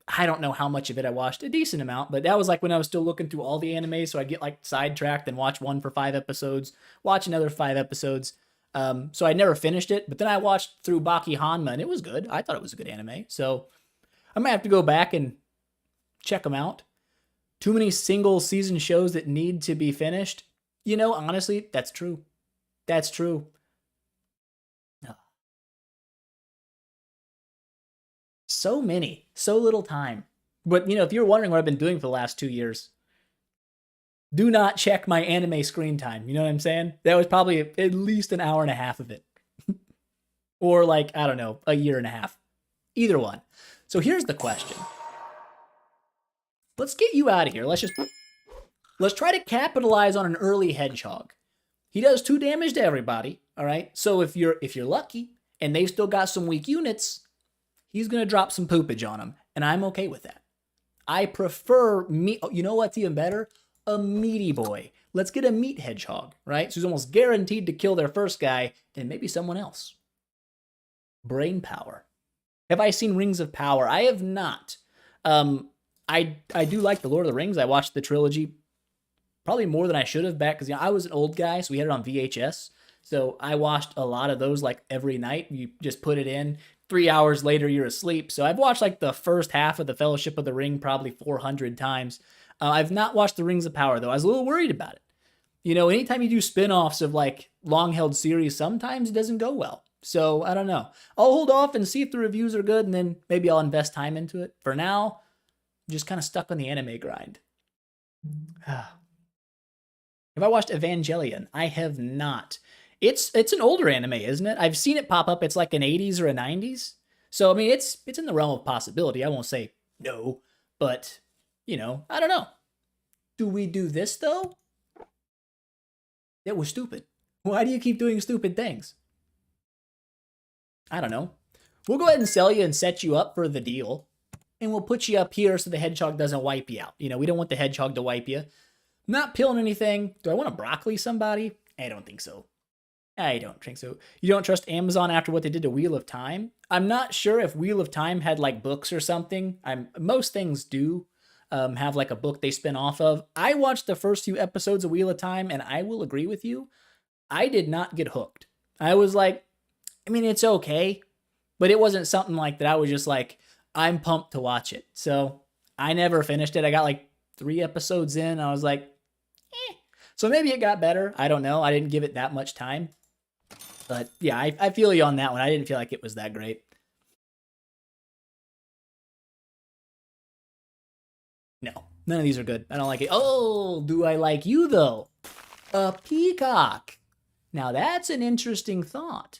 I don't know how much of it I watched. A decent amount, but that was like when I was still looking through all the anime, so I'd get like sidetracked and watch one for 5 episodes, watch another 5 episodes. So I never finished it, but then I watched through Baki Hanma, and it was good. I thought it was a good anime, so I might have to go back and check them out. Too many single season shows that need to be finished. Honestly, that's true. That's true. So many, so little time. But, if you're wondering what I've been doing for the last 2 years, do not check my anime screen time. You know what I'm saying? That was probably at least an hour and a half of it. Or like, I don't know, a year and a half. Either one. So here's the question. Let's get you out of here. Let's try to capitalize on an early hedgehog. He does 2 damage to everybody, all right? So if you're lucky and they've still got some weak units, he's going to drop some poopage on them, and I'm okay with that. I prefer meat. You know what's even better? A meaty boy. Let's get a meat hedgehog, right? So he's almost guaranteed to kill their first guy and maybe someone else. Brain power. Have I seen Rings of Power? I have not. I do like the Lord of the Rings. I watched the trilogy probably more than I should have back because I was an old guy, so we had it on VHS. So I watched a lot of those like every night. You just put it in. 3 hours later, you're asleep. So I've watched like the first half of the Fellowship of the Ring probably 400 times. I've not watched the Rings of Power, though. I was a little worried about it. Anytime you do spin-offs of like long-held series, sometimes it doesn't go well. So I don't know. I'll hold off and see if the reviews are good, and then maybe I'll invest time into it. For now, I'm just kind of stuck on the anime grind. Have I watched Evangelion? I have not. It's an older anime, isn't it? I've seen it pop up. It's like an 80s or a 90s. So, I mean, it's in the realm of possibility. I won't say no, but, I don't know. Do we do this, though? It was stupid. Why do you keep doing stupid things? I don't know. We'll go ahead and sell you and set you up for the deal. And we'll put you up here so the hedgehog doesn't wipe you out. We don't want the hedgehog to wipe you. Not peeling anything. Do I want to broccoli somebody? I don't think so. I don't think so. You don't trust Amazon after what they did to Wheel of Time? I'm not sure if Wheel of Time had like books or something. Most things do have like a book they spin off of. I watched the first few episodes of Wheel of Time, and I will agree with you. I did not get hooked. I was like, I mean, it's okay, but it wasn't something like that. I was just like, I'm pumped to watch it. So I never finished it. I got like 3 episodes in. I was like, eh. So maybe it got better. I don't know. I didn't give it that much time. But yeah, I feel you on that one. I didn't feel like it was that great. No, none of these are good. I don't like it. Oh, do I like you though? A peacock. Now that's an interesting thought.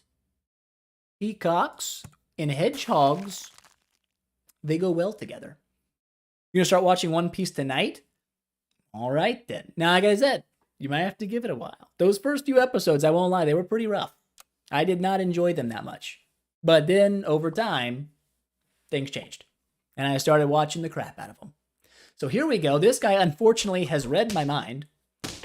Peacocks and hedgehogs, they go well together. You're gonna start watching One Piece tonight? All right then. Now, like I said, you might have to give it a while. Those first few episodes, I won't lie, they were pretty rough. I did not enjoy them that much. But then, over time, things changed. And I started watching the crap out of them. So here we go. This guy, unfortunately, has read my mind.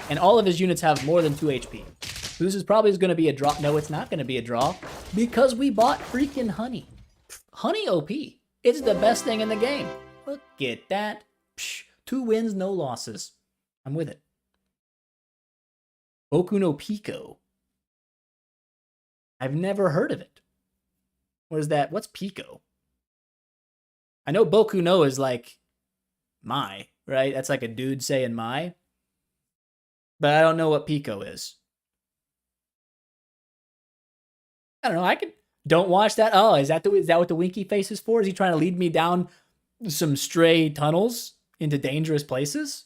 And all of his units have more than 2 HP. So this is probably going to be a draw. No, it's not going to be a draw. Because we bought freaking honey. Honey OP. It's the best thing in the game. Look at that. Psh, 2 wins, no losses. I'm with it. Boku no Pico. I've never heard of it. What is that? What's Pico? I know Boku no is like my, right? That's like a dude saying my. But I don't know what Pico is. I don't know. I could don't watch that. Oh, is that what the winky face is for? Is he trying to lead me down some stray tunnels into dangerous places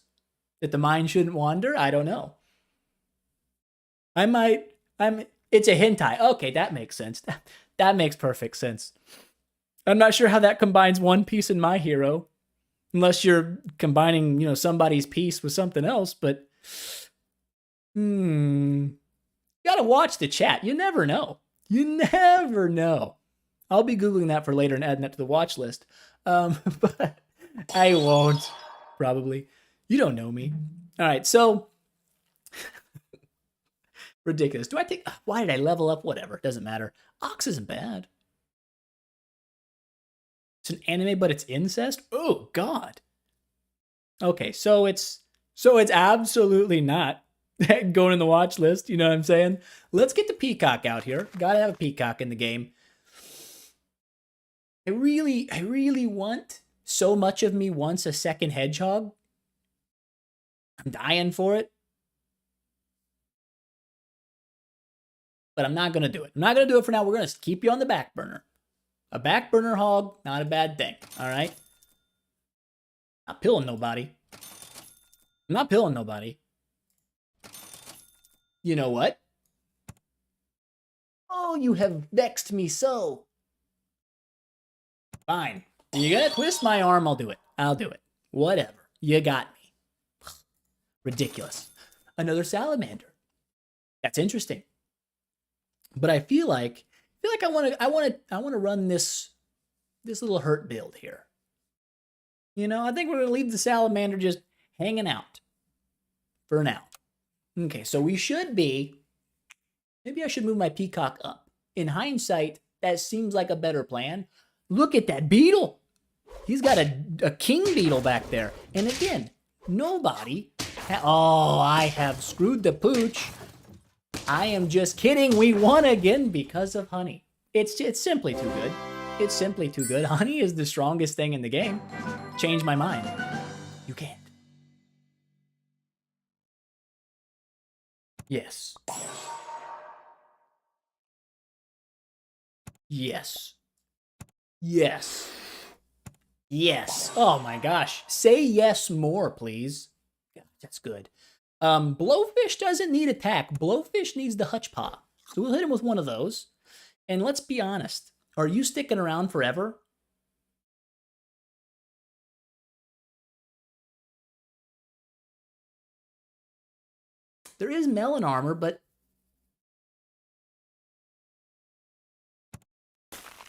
that the mind shouldn't wander? I don't know. It's a hentai. Okay, that makes sense. That makes perfect sense. I'm not sure how that combines One Piece and My Hero, unless you're combining, somebody's piece with something else, but you gotta watch the chat. You never know. You never know. I'll be Googling that for later and adding that to the watch list. But I won't, probably. You don't know me. All right, so ridiculous. Why did I level up? Whatever, doesn't matter. Ox isn't bad. It's an anime, but it's incest? Oh, God. Okay, so it's absolutely not going in the watch list, you know what I'm saying? Let's get the peacock out here. Gotta have a peacock in the game. I really want, so much of me wants a second hedgehog. I'm dying for it. But I'm not going to do it. I'm not going to do it for now. We're going to keep you on the back burner. A back burner hog, not a bad thing, all right? Not pilling nobody. I'm not pilling nobody. You know what? Oh, you have vexed me so. Fine. You're going to twist my arm, I'll do it. I'll do it. Whatever. You got me. Ridiculous. Another salamander. That's interesting. But I feel like I want to run this little hurt build here. I think we're going to leave the salamander just hanging out for now. Okay, so we should be, maybe I should move my peacock up. In hindsight, that seems like a better plan. Look at that beetle. He's got a king beetle back there. And again, nobody, oh, I have screwed the pooch. I am just kidding. We won again because of honey. It's simply too good. It's simply too good. Honey is the strongest thing in the game. Change my mind. You can't. Yes. Yes. Yes. Yes. Oh my gosh. Say yes more, please. Yeah, that's good. Blowfish doesn't need attack. Blowfish needs the hutch paw. So we'll hit him with one of those. And let's be honest. Are you sticking around forever? There is melon armor, but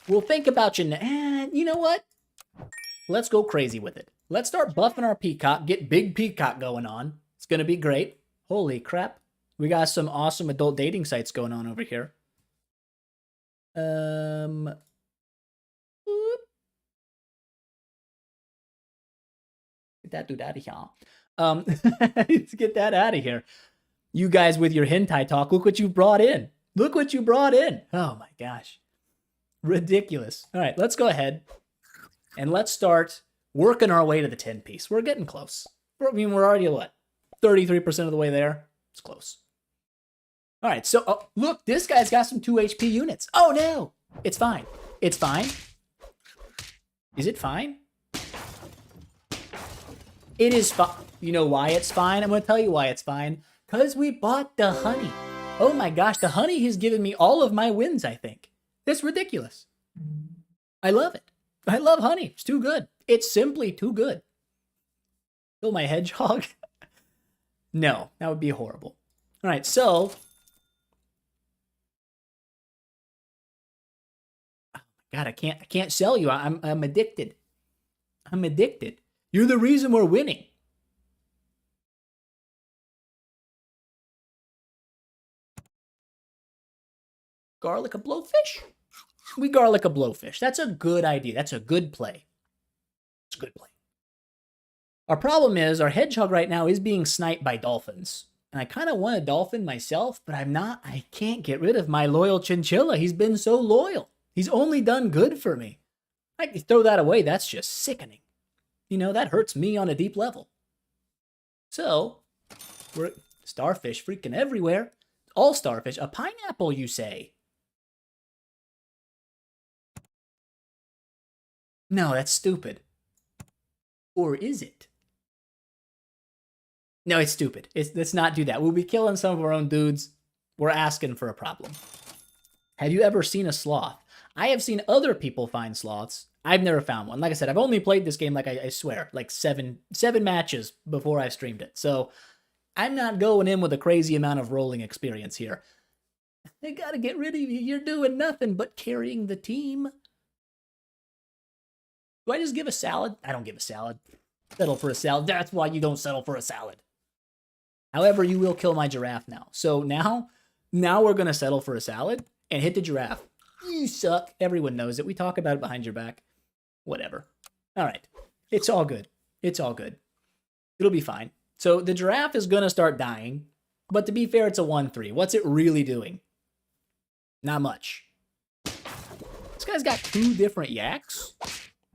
we'll think about you. And you know what? Let's go crazy with it. Let's start buffing our peacock. Get big peacock going on. It's going to be great. Holy crap. We got some awesome adult dating sites going on over here. Get that dude out of here. Let's get that out of here. You guys with your hentai talk, look what you brought in. Look what you brought in. Oh my gosh. Ridiculous. All right, let's go ahead and let's start working our way to the 10 piece. We're getting close. We're already what? 33% of the way there. It's close. All right, so look, this guy's got some 2 HP units. Oh no, it's fine. It's fine. Is it fine? It is fine. You know why it's fine? I'm going to tell you why it's fine. Because we bought the honey. Oh my gosh, the honey has given me all of my wins, I think. That's ridiculous. I love it. I love honey. It's too good. It's simply too good. Kill my hedgehog? No, that would be horrible. All right, so. Oh my God, I can't sell you. I'm addicted. I'm addicted. You're the reason we're winning. Garlic a blowfish? We garlic a blowfish. That's a good idea. That's a good play. It's a good play. Our problem is our hedgehog right now is being sniped by dolphins. And I kind of want a dolphin myself, but I can't get rid of my loyal chinchilla. He's been so loyal. He's only done good for me. I can throw that away. That's just sickening. You know, that hurts me on a deep level. So, we're starfish freaking everywhere. All starfish. A pineapple, you say? No, that's stupid. Or is it? No, it's stupid. Let's not do that. We'll be killing some of our own dudes. We're asking for a problem. Have you ever seen a sloth? I have seen other people find sloths. I've never found one. Like I said, I've only played this game, like I swear, like seven matches before I streamed it. So I'm not going in with a crazy amount of rolling experience here. They gotta get rid of you. You're doing nothing but carrying the team. Do I just give a salad? I don't give a salad. Settle for a salad. That's why you don't settle for a salad. However, you will kill my giraffe now. So now we're going to settle for a salad and hit the giraffe. You suck. Everyone knows it. We talk about it behind your back. Whatever. All right. It's all good. It's all good. It'll be fine. So the giraffe is going to start dying. But to be fair, it's a 1-3. What's it really doing? Not much. This guy's got 2 different yaks.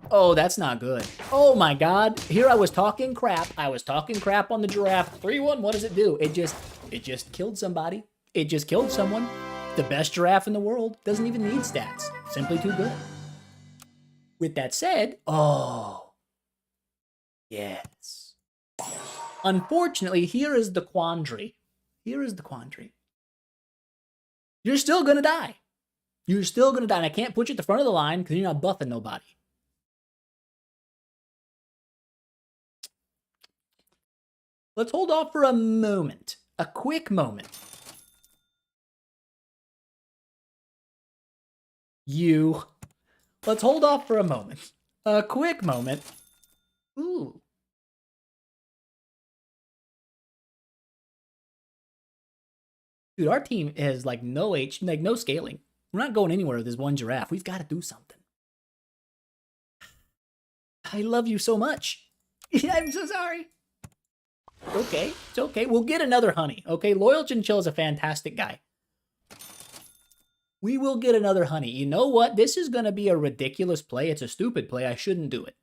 Oh, that's not good. Oh my god. Here I was talking crap. I was talking crap on the giraffe. 3-1, what does it do? It just killed somebody. It just killed someone. The best giraffe in the world. Doesn't even need stats. Simply too good. With that said, oh. Yes. Unfortunately, here is the quandary. Here is the quandary. You're still gonna die. You're still gonna die. And I can't put you at the front of the line because you're not buffing nobody. Let's hold off for a moment. A quick moment. Let's hold off for a moment. A quick moment. Ooh. Dude, our team has like no scaling. We're not going anywhere with this one giraffe. We've got to do something. I love you so much. I'm so sorry. Okay, it's okay. We'll get another honey. Okay, Loyal Chinchilla is a fantastic guy. We will get another honey. You know what? This is going to be a ridiculous play. It's a stupid play. I shouldn't do it.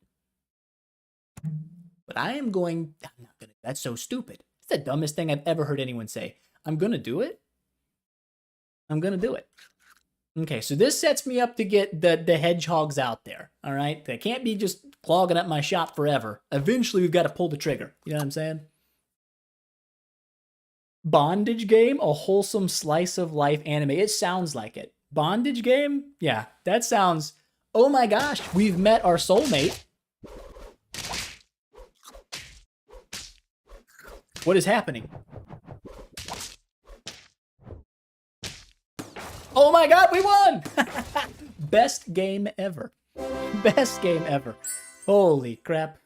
But I'm not going to. That's so stupid. It's the dumbest thing I've ever heard anyone say. I'm going to do it. I'm going to do it. Okay, so this sets me up to get the hedgehogs out there. All right? They can't be just clogging up my shop forever. Eventually, we've got to pull the trigger. You know what I'm saying? Bondage game, a wholesome slice of life anime. It sounds like it. Bondage game? Yeah, that sounds... Oh my gosh, we've met our soulmate. What is happening? Oh my god, we won! Best game ever. Best game ever. Holy crap.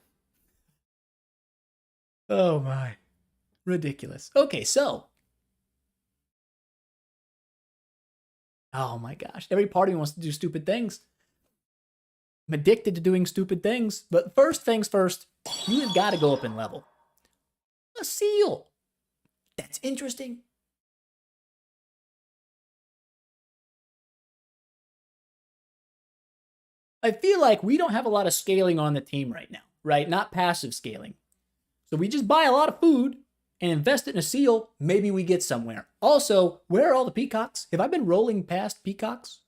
Oh my. Ridiculous. Okay, so. Oh my gosh. Every party wants to do stupid things. I'm addicted to doing stupid things. But first things first, you've got to go up in level. A seal. That's interesting. I feel like we don't have a lot of scaling on the team right now, right? Not passive scaling. So we just buy a lot of food and invest it in a seal, maybe we get somewhere. Also, where are all the peacocks? Have I been rolling past peacocks?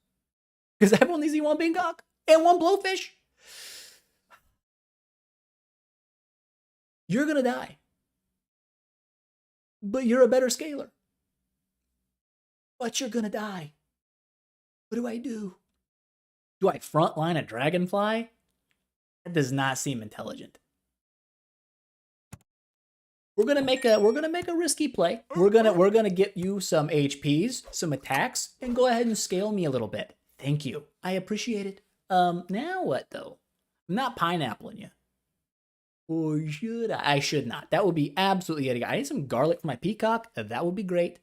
Because I've only seen one peacock and one blowfish. You're going to die. But you're a better scaler. But you're going to die. What do I do? Do I frontline a dragonfly? That does not seem intelligent. We're gonna make a risky play. We're gonna get you some HPs, some attacks, and go ahead and scale me a little bit. Thank you. I appreciate it. Now what though? I'm not pineappling you. Or should I? I should not. That would be absolutely it. I need some garlic for my peacock. That would be great.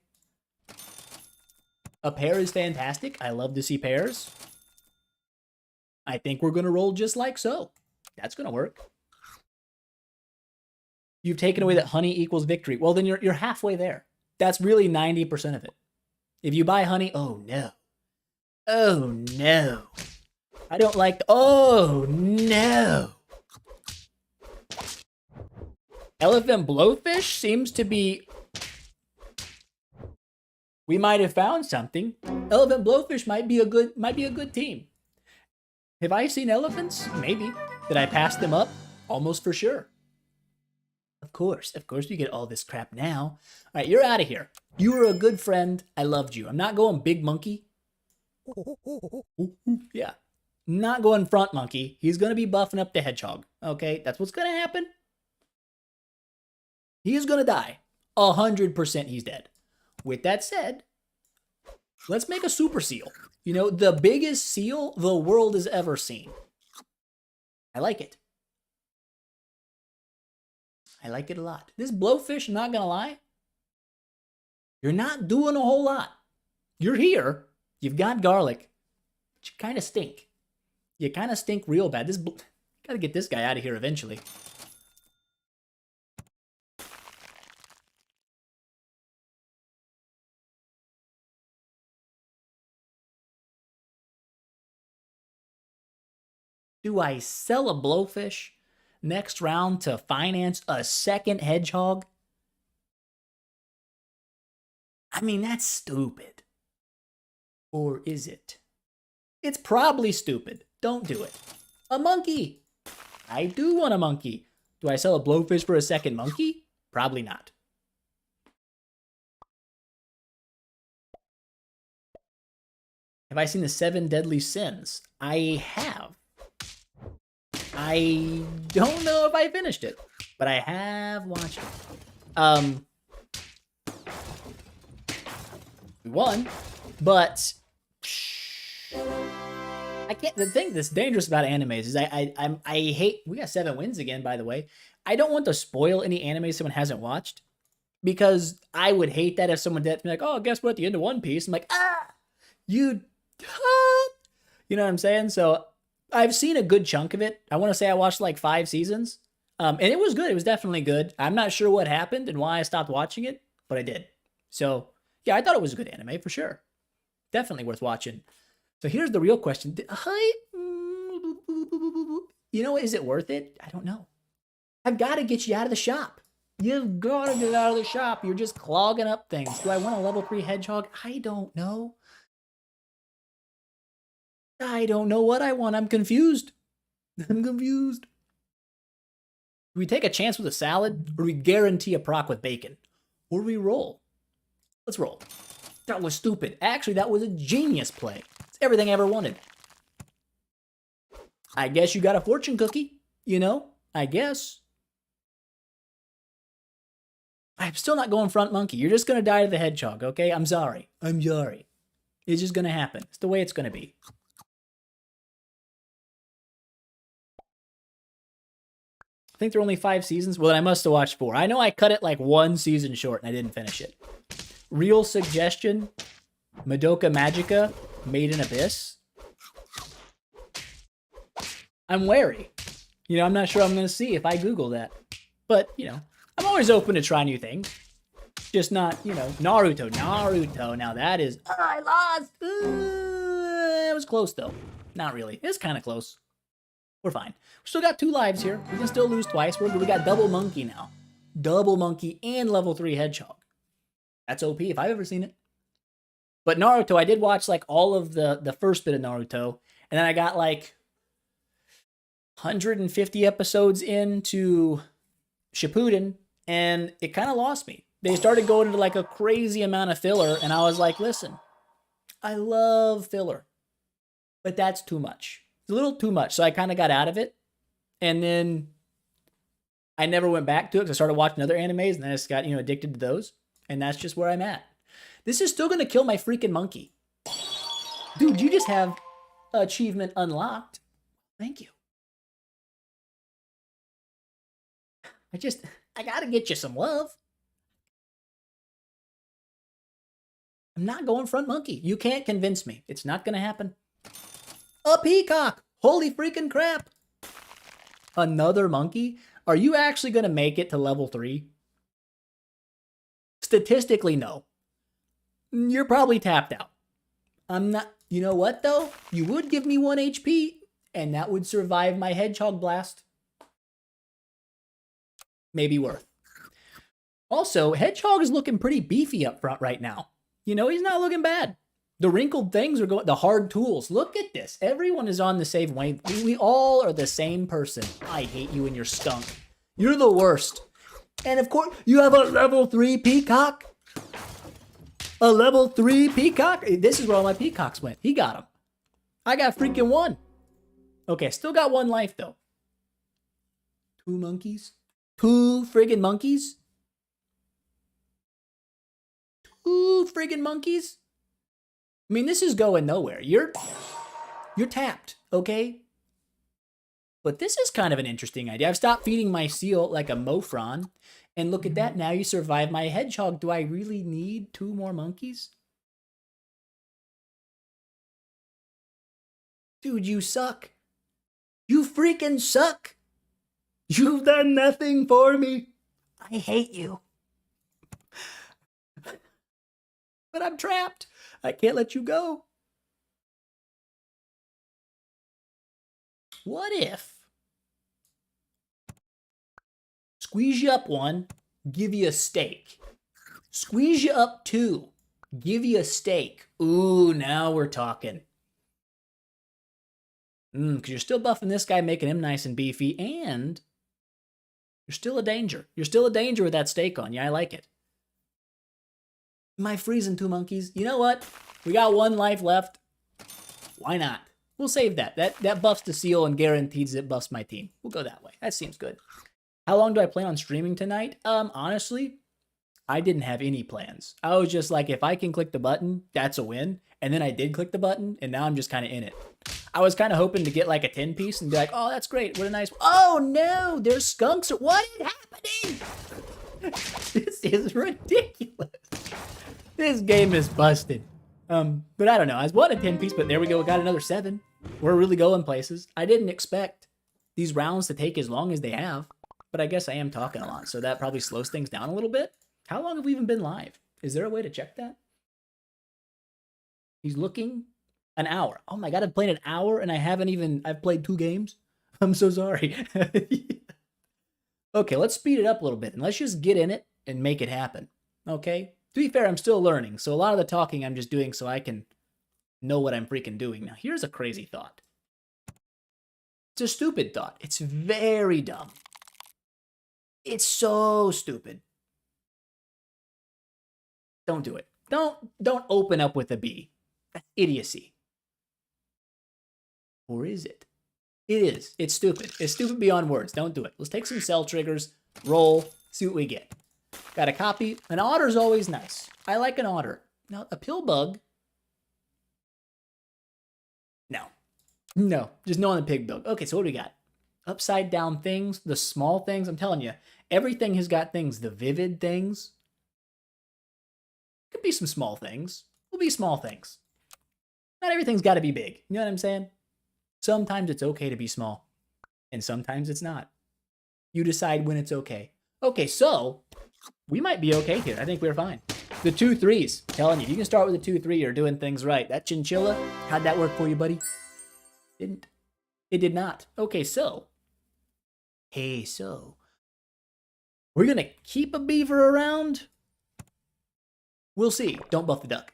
A pear is fantastic. I love to see pears. I think we're gonna roll just like so. That's gonna work. You've taken away that honey equals victory. Well, then you're halfway there. That's really 90% of it. If you buy honey, oh no. Oh no. I don't like, oh no. Elephant blowfish seems to be, we might have found something. Elephant blowfish might be a good team. Have I seen elephants? Maybe. Did I pass them up? Almost for sure. Of course we get all this crap now. All right, you're out of here. You were a good friend. I loved you. I'm not going big monkey. Yeah. Not going front monkey. He's going to be buffing up the hedgehog. Okay, that's what's going to happen. He is going to die. 100% he's dead. With that said, let's make a super seal. You know, the biggest seal the world has ever seen. I like it. I like it a lot. This blowfish, I'm not going to lie, you're not doing a whole lot. You're here. You've got garlic. But you kind of stink. You kind of stink real bad. Got to get this guy out of here eventually. Do I sell a blowfish next round to finance a second hedgehog? I mean, that's stupid. Or is it? It's probably stupid. Don't do it. A monkey. I do want a monkey. Do I sell a blowfish for a second monkey? Probably not. Have I seen the 7 Deadly Sins? I have. I don't know if I finished it, but I have watched it. We won, but I can't. The thing that's dangerous about animes is I hate. We got 7 wins again, by the way. I don't want to spoil any anime someone hasn't watched, because I would hate that if someone did be like, "Oh, guess what? At the end of One Piece," I'm like, you know what I'm saying? So I've seen a good chunk of it. I want to say I watched like 5 seasons, and it was good. It was definitely good. I'm not sure what happened and why I stopped watching it, but I did. So yeah, I thought it was a good anime for sure. Definitely worth watching. So here's the real question. You know, is it worth it? I don't know. I've got to get you out of the shop. You've got to get out of the shop. You're just clogging up things. Do I want a level 3 hedgehog? I don't know. I don't know what I want. I'm confused. I'm confused. Do we take a chance with a salad, or we guarantee a proc with bacon? Or we roll? Let's roll. That was stupid. Actually, that was a genius play. It's everything I ever wanted. I guess you got a fortune cookie, you know? I guess. I'm still not going front monkey. You're just going to die to the hedgehog, okay? I'm sorry. I'm sorry. It's just going to happen. It's the way it's going to be. I think there are only 5 seasons. Well, then I must have watched 4. I know I cut it like 1 season short and I didn't finish it. Real suggestion, Madoka Magica, Made in Abyss. I'm wary. You know, I'm not sure I'm going to see if I Google that. But, you know, I'm always open to try new things. Just not, you know, Naruto. Naruto. Now that is, I lost. It was close, though. Not really. It's kind of close. We're fine. We still got 2 lives here. We can still lose twice. We got double monkey now. Double monkey and level 3 hedgehog. That's OP if I've ever seen it. But Naruto, I did watch like all of the first bit of Naruto. And then I got like 150 episodes into Shippuden. And it kind of lost me. They started going into like a crazy amount of filler. And I was like, listen, I love filler. But that's too much. It's a little too much. So I kind of got out of it. And then I never went back to it because I started watching other animes. And then I just got, you know, addicted to those. And that's just where I'm at. This is still going to kill my freaking monkey. Dude, you just have achievement unlocked. Thank you. I got to get you some love. I'm not going front monkey. You can't convince me. It's not going to happen. A peacock. Holy freaking crap. Another monkey? Are you actually going to make it to level 3? Statistically, no. You're probably tapped out. I'm not. You know what, though? You would give me 1 HP, and that would survive my Hedgehog Blast. Maybe worth. Also, Hedgehog is looking pretty beefy up front right now. You know, he's not looking bad. The wrinkled things are going, the hard tools. Look at this. Everyone is on the same wave. We all are the same person. I hate you and your skunk. You're the worst. And of course, you have a level 3 peacock. A level 3 peacock? This is where all my peacocks went. He got them. I got freaking 1. Okay, still got 1 life though. 2 monkeys? 2 friggin' monkeys? 2 friggin' monkeys? I mean, this is going nowhere. You're tapped, okay? But this is kind of an interesting idea. I've stopped feeding my seal like a Mofron. And look at that, now you survive my Hedgehog. Do I really need 2 more monkeys? Dude, you suck. You freaking suck. You've done nothing for me. I hate you. But I'm trapped. I can't let you go. What if squeeze you up 1, give you a steak. Squeeze you up 2, give you a steak. Ooh, now we're talking. Because you're still buffing this guy, making him nice and beefy, and you're still a danger. You're still a danger with that steak on you. I like it. Am I freezing 2 monkeys? You know what? We got 1 life left. Why not? We'll save that. That buffs the seal and guarantees it buffs my team. We'll go that way. That seems good. How long do I plan on streaming tonight? Honestly, I didn't have any plans. I was just like, if I can click the button, that's a win. And then I did click the button, and now I'm just kind of in it. I was kind of hoping to get like a 10 piece and be like, oh, that's great. What a nice... Oh, no, there's skunks. What is happening? This is ridiculous. This game is busted. But I don't know. I was wanting a 10 piece, but there we go. We got another 7. We're really going places. I didn't expect these rounds to take as long as they have, but I guess I am talking a lot, so that probably slows things down a little bit. How long have we even been live? Is there a way to check that? He's looking. An hour. Oh my God, I've played an hour and I've played 2 games. I'm so sorry. Okay, let's speed it up a little bit and let's just get in it and make it happen. Okay? To be fair, I'm still learning, so a lot of the talking I'm just doing so I can know what I'm freaking doing. Now, here's a crazy thought. It's a stupid thought. It's very dumb. It's so stupid. Don't do it. Don't open up with a B. That's idiocy. Or is it? It is. It's stupid. It's stupid beyond words. Don't do it. Let's take some cell triggers, roll, see what we get. Got a copy. An otter's always nice. I like an otter. Now, a pill bug. No. No. Just no on the pig bug. Okay, so what do we got? Upside down things, the small things. I'm telling you, everything has got things. The vivid things. Could be some small things. Will be small things. Not everything's got to be big. You know what I'm saying? Sometimes it's okay to be small. And sometimes it's not. You decide when it's okay. Okay, so we might be okay here. I think we're fine. The 2 3s. Telling you, if you can start with a 2 3, you're doing things right. That chinchilla, how'd that work for you, buddy? Didn't. It did not. Okay, so. Hey, so. We're going to keep a beaver around? We'll see. Don't buff the duck.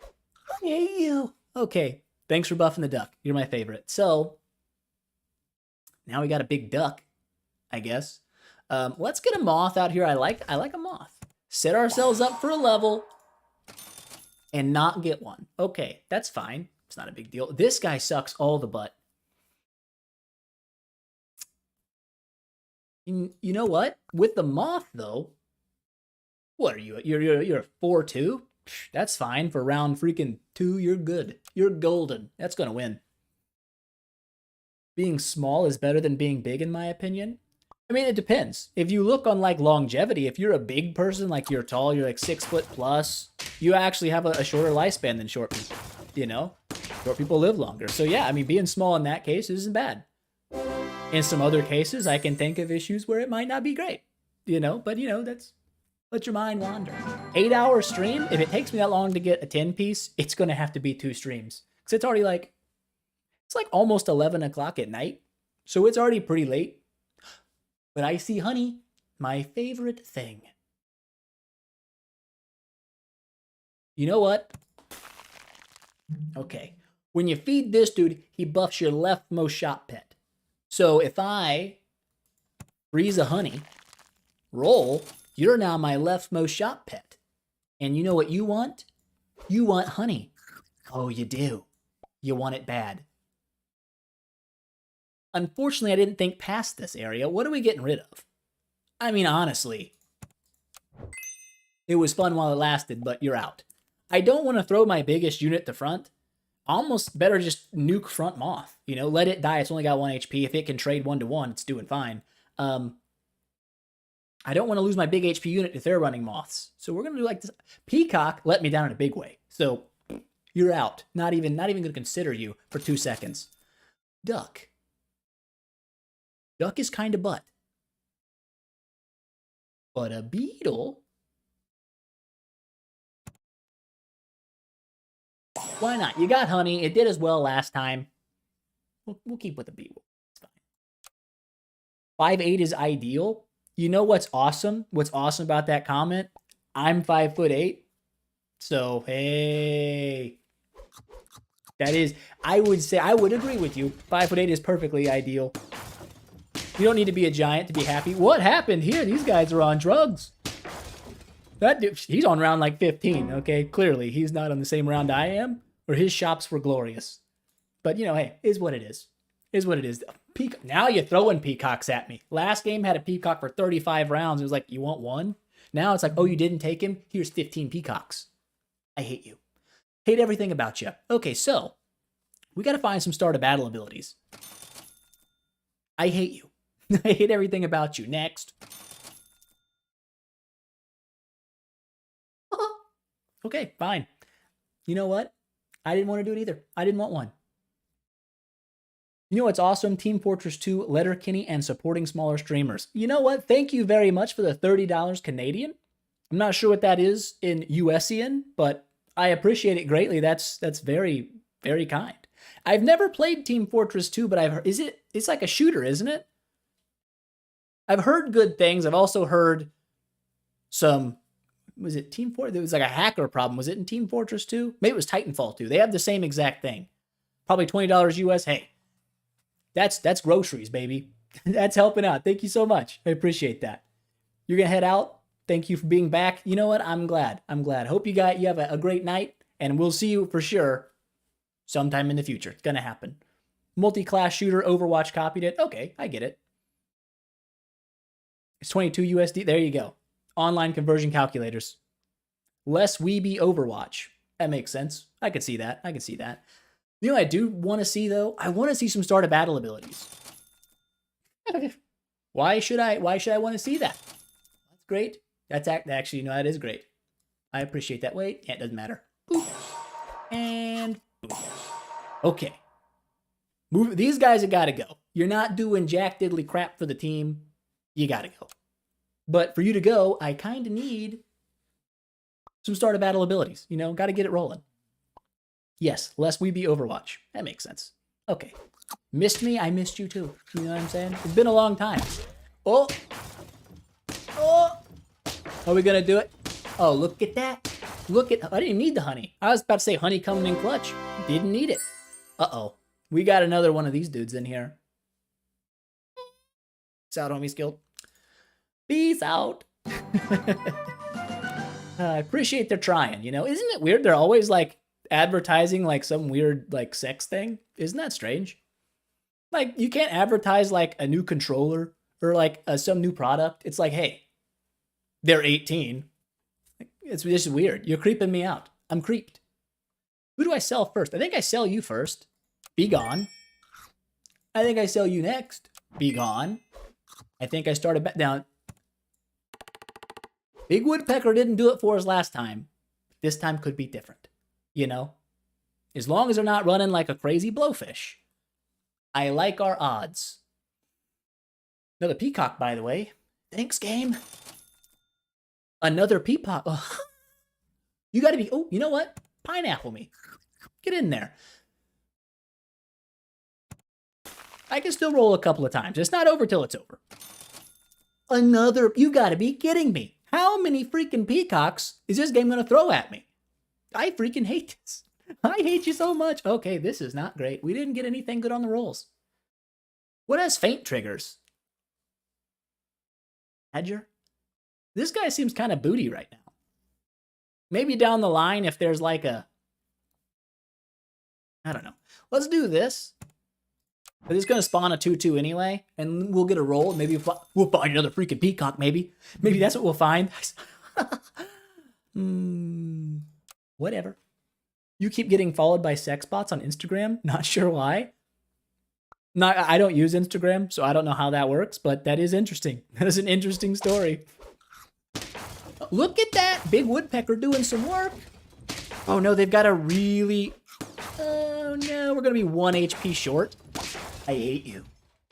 I hate you. Okay. Thanks for buffing the duck. You're my favorite. So, now we got a big duck, I guess. Let's get a moth out here. I like a moth. Set ourselves up for a level and not get one. Okay, that's fine. It's not a big deal. This guy sucks all the butt. You know what? With the moth, though, what are you? You're a 4-2? That's fine. For round freaking 2, you're good. You're golden. That's going to win. Being small is better than being big, in my opinion. I mean, it depends. If you look on, like, longevity, if you're a big person, like you're tall, you're like 6 foot plus, you actually have a shorter lifespan than short people, you know? Short people live longer. So, yeah, I mean, being small in that case isn't bad. In some other cases, I can think of issues where it might not be great, you know? But, you know, that's Let your mind wander. 8-hour stream? If it takes me that long to get a 10-piece, it's going to have to be 2 streams. Because it's already like, it's like almost 11 o'clock at night. So it's already pretty late. But I see honey, my favorite thing. You know what? Okay. When you feed this dude, he buffs your leftmost shop pet. So if I freeze a honey, roll, you're now my leftmost shop pet. And you know what you want? You want honey. Oh, you do. You want it bad. Unfortunately, I didn't think past this area. What are we getting rid of? I mean, honestly, it was fun while it lasted, but you're out. I don't want to throw my biggest unit to front. Almost better just nuke front moth. You know, let it die. It's only got 1 HP. If it can trade 1-to-1, it's doing fine. I don't want to lose my big HP unit if they're running moths. So we're going to do like this. Peacock let me down in a big way. So you're out. Not even going to consider you for 2 seconds. Duck. Duck is kind of butt. But a beetle? Why not? You got honey. It did as well last time. We'll keep with the beetle. It's fine. 5'8" is ideal. You know what's awesome? What's awesome about that comment? I'm 5'8". So, hey. That is, I would agree with you. 5'8" is perfectly ideal. You don't need to be a giant to be happy. What happened here? These guys are on drugs. That dude, he's on round like 15, okay? Clearly, he's not on the same round I am, or his shops were glorious. But, you know, hey, is what it is. Is what it is. Now you're throwing peacocks at me. Last game had a peacock for 35 rounds. It was like, you want one? Now it's like, oh, you didn't take him? Here's 15 peacocks. I hate you. Hate everything about you. Okay, so we got to find some start of battle abilities. I hate you. I hate everything about you. Next. Okay, fine. You know what? I didn't want to do it either. I didn't want one. You know what's awesome? Team Fortress 2, Letterkenny, and supporting smaller streamers. You know what? Thank you very much for the $30 Canadian. I'm not sure what that is in USian, but I appreciate it greatly. That's very, very kind. I've never played Team Fortress 2, but I've heard, it's like a shooter, isn't it? I've heard good things. I've also heard some, was it Team Fortress? There was like a hacker problem. Was it in Team Fortress 2? Maybe it was Titanfall 2. They have the same exact thing. Probably $20 US. Hey, that's groceries, baby. That's helping out. Thank you so much. I appreciate that. You're going to head out. Thank you for being back. You know what? I'm glad. Hope you have a great night, and we'll see you for sure sometime in the future. It's going to happen. Multi-class shooter, Overwatch copied it. Okay, I get it. It's 22 USD. There you go. Online conversion calculators. Less weeby Overwatch. That makes sense. I could see that. You know what I do want to see, though? I want to see some start of battle abilities. Why should I want to see that? That's great. That's actually, no, that is great. I appreciate that. Wait, yeah, it doesn't matter. Boop. And boop. Okay. These guys have got to go. You're not doing jack diddly crap for the team. You got to go. But for you to go, I kind of need some start of battle abilities. You know, got to get it rolling. Yes, less we be Overwatch. That makes sense. Okay. Missed me? I missed you too. You know what I'm saying? It's been a long time. Oh! Are we going to do it? Oh, look at that. I didn't even need the honey. I was about to say honey coming in clutch. Didn't need it. Uh-oh. We got another one of these dudes in here. Peace out, homie Skilled. Peace out. I appreciate they're trying, you know? Isn't it weird? They're always like advertising like some weird like sex thing. Isn't that strange? Like you can't advertise like a new controller or like some new product. It's like, hey, they're 18. It's just weird. You're creeping me out. I'm creeped. Who do I sell first? I think I sell you first. Be gone. I think I sell you next. Be gone. I think I started back down. Big Woodpecker didn't do it for us last time. This time could be different. You know? As long as they're not running like a crazy blowfish. I like our odds. Another peacock, by the way. Thanks, game. Another peacock. Ugh. You got to be, oh, you know what? Pineapple me. Get in there. I can still roll a couple of times. It's not over till it's over. Another, you got to be kidding me. How many freaking peacocks is this game going to throw at me? I freaking hate this. I hate you so much. Okay, this is not great. We didn't get anything good on the rolls. What has faint triggers? Hedgehog? This guy seems kind of booty right now. Maybe down the line if there's like a... I don't know. Let's do this. But it's going to spawn a 2-2 anyway, and we'll get a roll. Maybe we'll find another freaking peacock, maybe. Maybe that's what we'll find. Whatever. You keep getting followed by sex bots on Instagram? Not sure why. I don't use Instagram, so I don't know how that works, but that is interesting. That is an interesting story. Look at that big woodpecker doing some work. Oh no, they've got a really... Oh no, we're going to be 1 HP short. I hate you.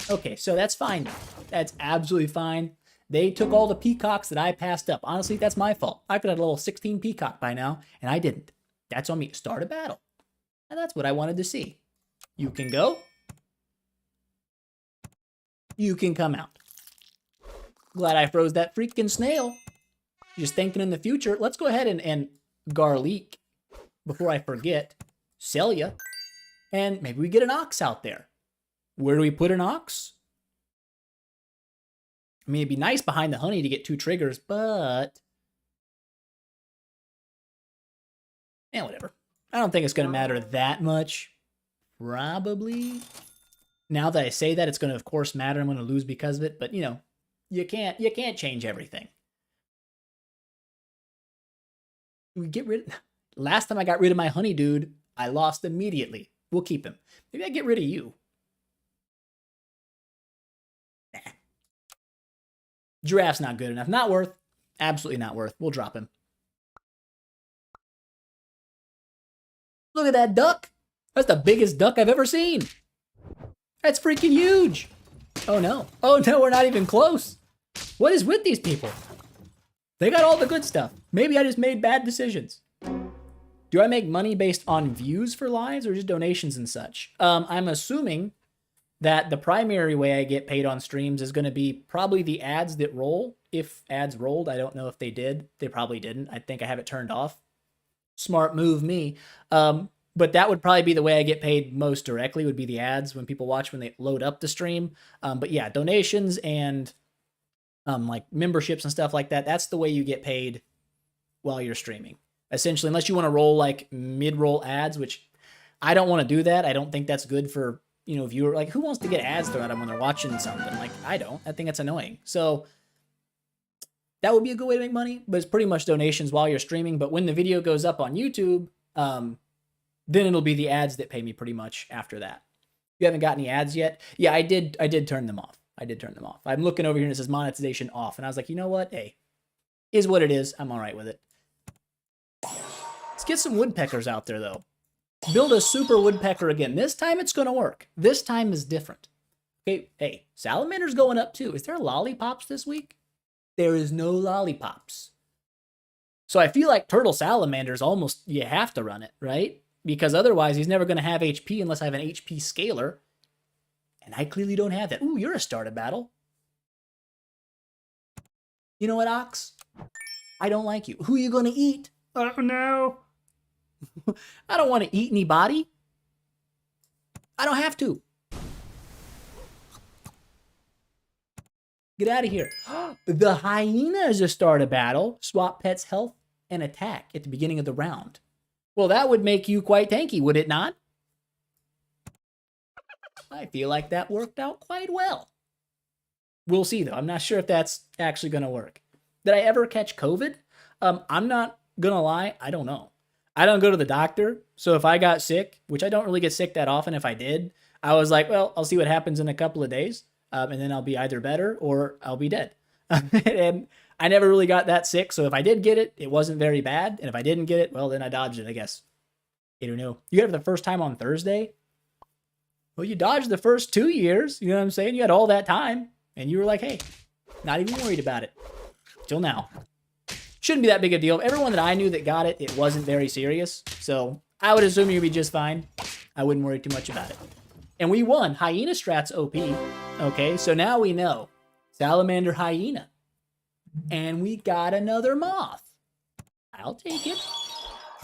Okay, so that's fine. That's absolutely fine. They took all the peacocks that I passed up. Honestly, that's my fault. I could have a little 16 peacock by now, and I didn't. That's on me. Start a battle. And that's what I wanted to see. You can go. You can come out. Glad I froze that freaking snail. Just thinking in the future. Let's go ahead and garlic, before I forget, sell ya. And maybe we get an ox out there. Where do we put an ox? I mean, it'd be nice behind the honey to get 2 triggers, but... whatever. I don't think it's going to matter that much. Probably. Now that I say that, it's going to, of course, matter. I'm going to lose because of it, but, you know, you can't change everything. We get rid of... Last time I got rid of my honey dude, I lost immediately. We'll keep him. Maybe I get rid of you. Nah. Giraffe's not good enough. Not worth. Absolutely not worth. We'll drop him. Look at that duck. That's the biggest duck I've ever seen. That's freaking huge. Oh no. Oh no, we're not even close. What is with these people? They got all the good stuff. Maybe I just made bad decisions. Do I make money based on views for lives or just donations and such? I'm assuming that the primary way I get paid on streams is going to be probably the ads that roll. If ads rolled, I don't know if they did. They probably didn't. I think I have it turned off. Smart move, me. But that would probably be the way I get paid most directly, would be the ads when people watch when they load up the stream. But yeah, donations and like memberships and stuff like that, that's the way you get paid while you're streaming. Essentially, unless you want to roll like mid-roll ads, which I don't want to do that. I don't think that's good for, you know, viewer. Like, who wants to get ads thrown at them when they're watching something? Like, I don't. I think that's annoying. So that would be a good way to make money, but it's pretty much donations while you're streaming. But when the video goes up on YouTube, then it'll be the ads that pay me pretty much after that. You haven't got any ads yet? Yeah, I did turn them off. I did turn them off. I'm looking over here and it says monetization off. And I was like, you know what? Hey, is what it is. I'm all right with it. Let's get some woodpeckers out there, though. Build a super woodpecker again. This time it's going to work. This time is different. Okay, hey, salamander's going up too. Is there lollipops this week? There is no lollipops. So I feel like turtle salamander's almost, you have to run it, right? Because otherwise he's never going to have HP unless I have an HP scaler. And I clearly don't have that. Ooh, you're a start a battle. You know what, Ox? I don't like you. Who are you going to eat? Oh, no. I don't want to eat anybody. I don't have to. Get out of here. The hyena is a start a battle. Swap pets health and attack at the beginning of the round. Well, that would make you quite tanky, would it not? I feel like that worked out quite well. We'll see, though. I'm not sure if that's actually going to work. Did I ever catch COVID? I'm not going to lie. I don't know. I don't go to the doctor. So if I got sick, which I don't really get sick that often, if I did, I was like, well, I'll see what happens in a couple of days. And then I'll be either better or I'll be dead. And I never really got that sick. So if I did get it, it wasn't very bad. And if I didn't get it, well, then I dodged it, I guess. I don't know. You got it for the first time on Thursday? Well, you dodged the first 2 years. You know what I'm saying? You had all that time. And you were like, hey, not even worried about it. Till now. Shouldn't be that big a deal. Everyone that I knew that got it, it wasn't very serious. So I would assume you'd be just fine. I wouldn't worry too much about it. And we won. Hyena strat's OP. Okay, so now we know. Salamander hyena. And we got another moth. I'll take it.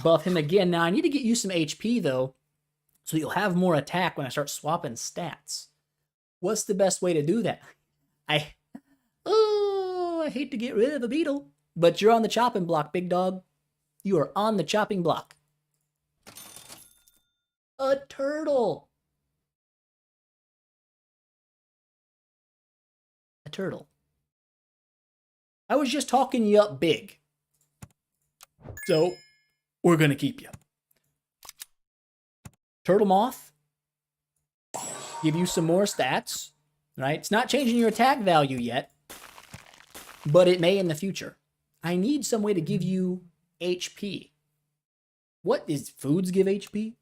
Buff him again. Now I need to get you some HP though, so you'll have more attack when I start swapping stats. What's the best way to do that? I hate to get rid of a beetle, but you're on the chopping block, big dog. You are on the chopping block. A turtle. A turtle. I was just talking you up big. So, we're going to keep you. Turtle moth. Give you some more stats. Right? It's not changing your attack value yet, but it may in the future. I need some way to give you HP. What is foods give HP?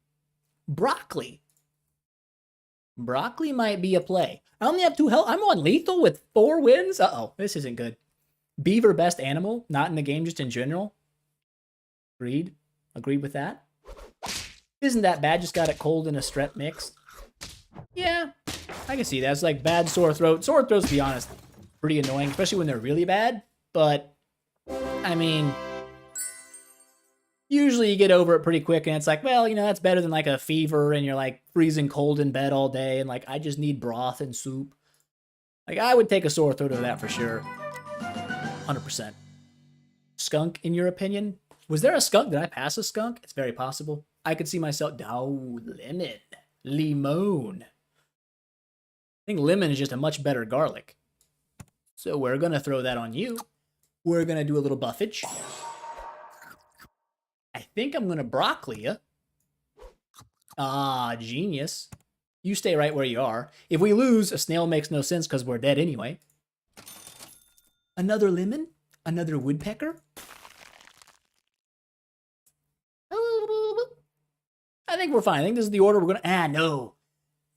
Broccoli. Broccoli might be a play. I only have 2 health. I'm on lethal with 4 wins. Uh-oh, this isn't good. Beaver best animal, not in the game, just in general. Agreed. Agreed with that. Isn't that bad? Just got it cold in a strep mix. Yeah, I can see that. It's like bad sore throat. Sore throats, to be honest, pretty annoying, especially when they're really bad. But, I mean, usually you get over it pretty quick, and it's like, well, you know, that's better than like a fever, and you're like freezing cold in bed all day, and like, I just need broth and soup. Like, I would take a sore throat over that for sure. 100%. Skunk, in your opinion? Was there a skunk? Did I pass a skunk? It's very possible. I could see myself. Oh, lemon. Limon. I think lemon is just a much better garlic. So we're going to throw that on you. We're going to do a little buffage. I think I'm going to broccoli you. Ah, genius. You stay right where you are. If we lose, a snail makes no sense because we're dead anyway. Another lemon? Another woodpecker? I think we're fine. I think this is the order we're going to... Ah, no.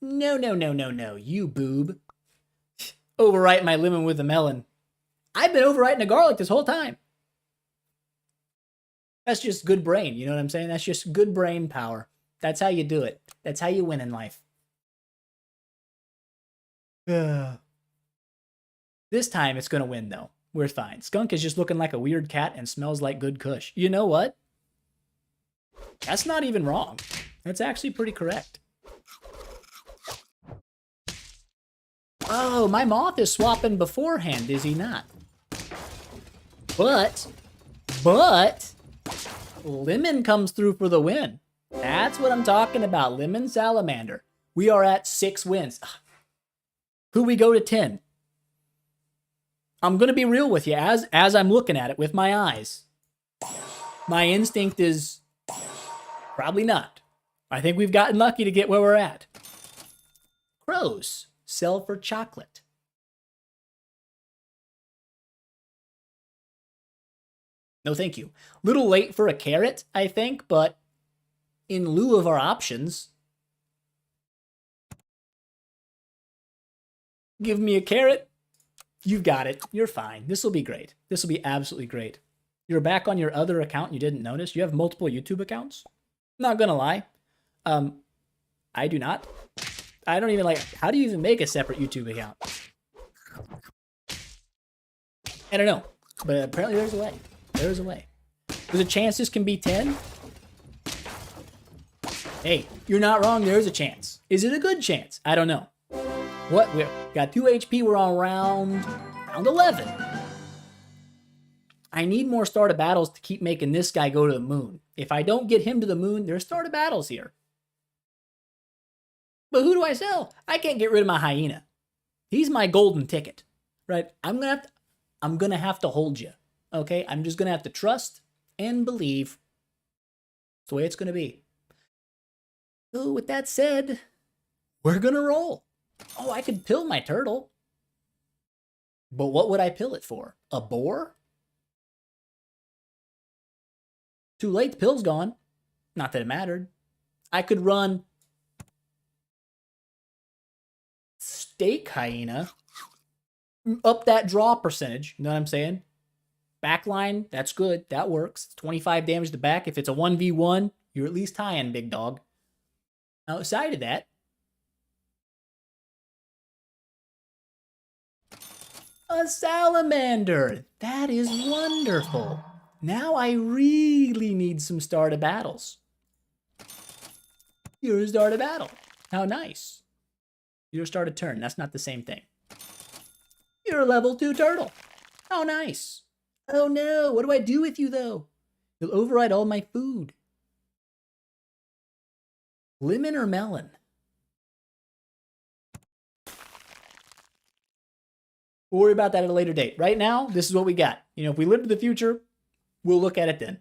No. You boob. Overwrite my lemon with a melon. I've been overwriting a garlic this whole time. That's just good brain. You know what I'm saying? That's just good brain power. That's how you do it. That's how you win in life. This time it's going to win, though. We're fine. Skunk is just looking like a weird cat and smells like good kush. You know what? That's not even wrong. That's actually pretty correct. Oh, my moth is swapping beforehand, is he not? But, lemon comes through for the win. That's what I'm talking about. Lemon salamander. We are at 6 wins. Who we go to 10? I'm going to be real with you as I'm looking at it with my eyes. My instinct is probably not. I think we've gotten lucky to get where we're at. Crows sell for chocolate. No, thank you. Little late for a carrot, I think, but in lieu of our options, give me a carrot. You've got it. You're fine. This will be great. This will be absolutely great. You're back on your other account. You didn't notice. You have multiple YouTube accounts. Not gonna lie. I do not. I don't even how do you even make a separate YouTube account? I don't know. But apparently there's a way. There's a way. There's a chance this can be 10. Hey, you're not wrong. There's a chance. Is it a good chance? I don't know. What? We got 2 HP. We're on round 11. I need more start of battles to keep making this guy go to the moon. If I don't get him to the moon, there's start of battles here. But who do I sell? I can't get rid of my hyena. He's my golden ticket, right? I'm gonna have to hold you. Okay, I'm just gonna have to trust and believe. It's the way it's gonna be. So with that said, we're gonna roll. Oh, I could pill my turtle. But what would I pill it for? A boar? Too late, the pill's gone. Not that it mattered. I could run steak hyena, up that draw percentage, you know what I'm saying? Backline, that's good. That works. 25 damage to back. If it's a 1v1, you're at least tying, big dog. Outside of that, a salamander. That is wonderful. Now I really need some start of battles. You're a start a battle. How nice. You're a start a turn. That's not the same thing. You're a level 2 turtle. How nice. Oh no, what do I do with you though? You'll override all my food. Lemon or melon? We'll worry about that at a later date. Right now, this is what we got. You know, if we live to the future, we'll look at it then.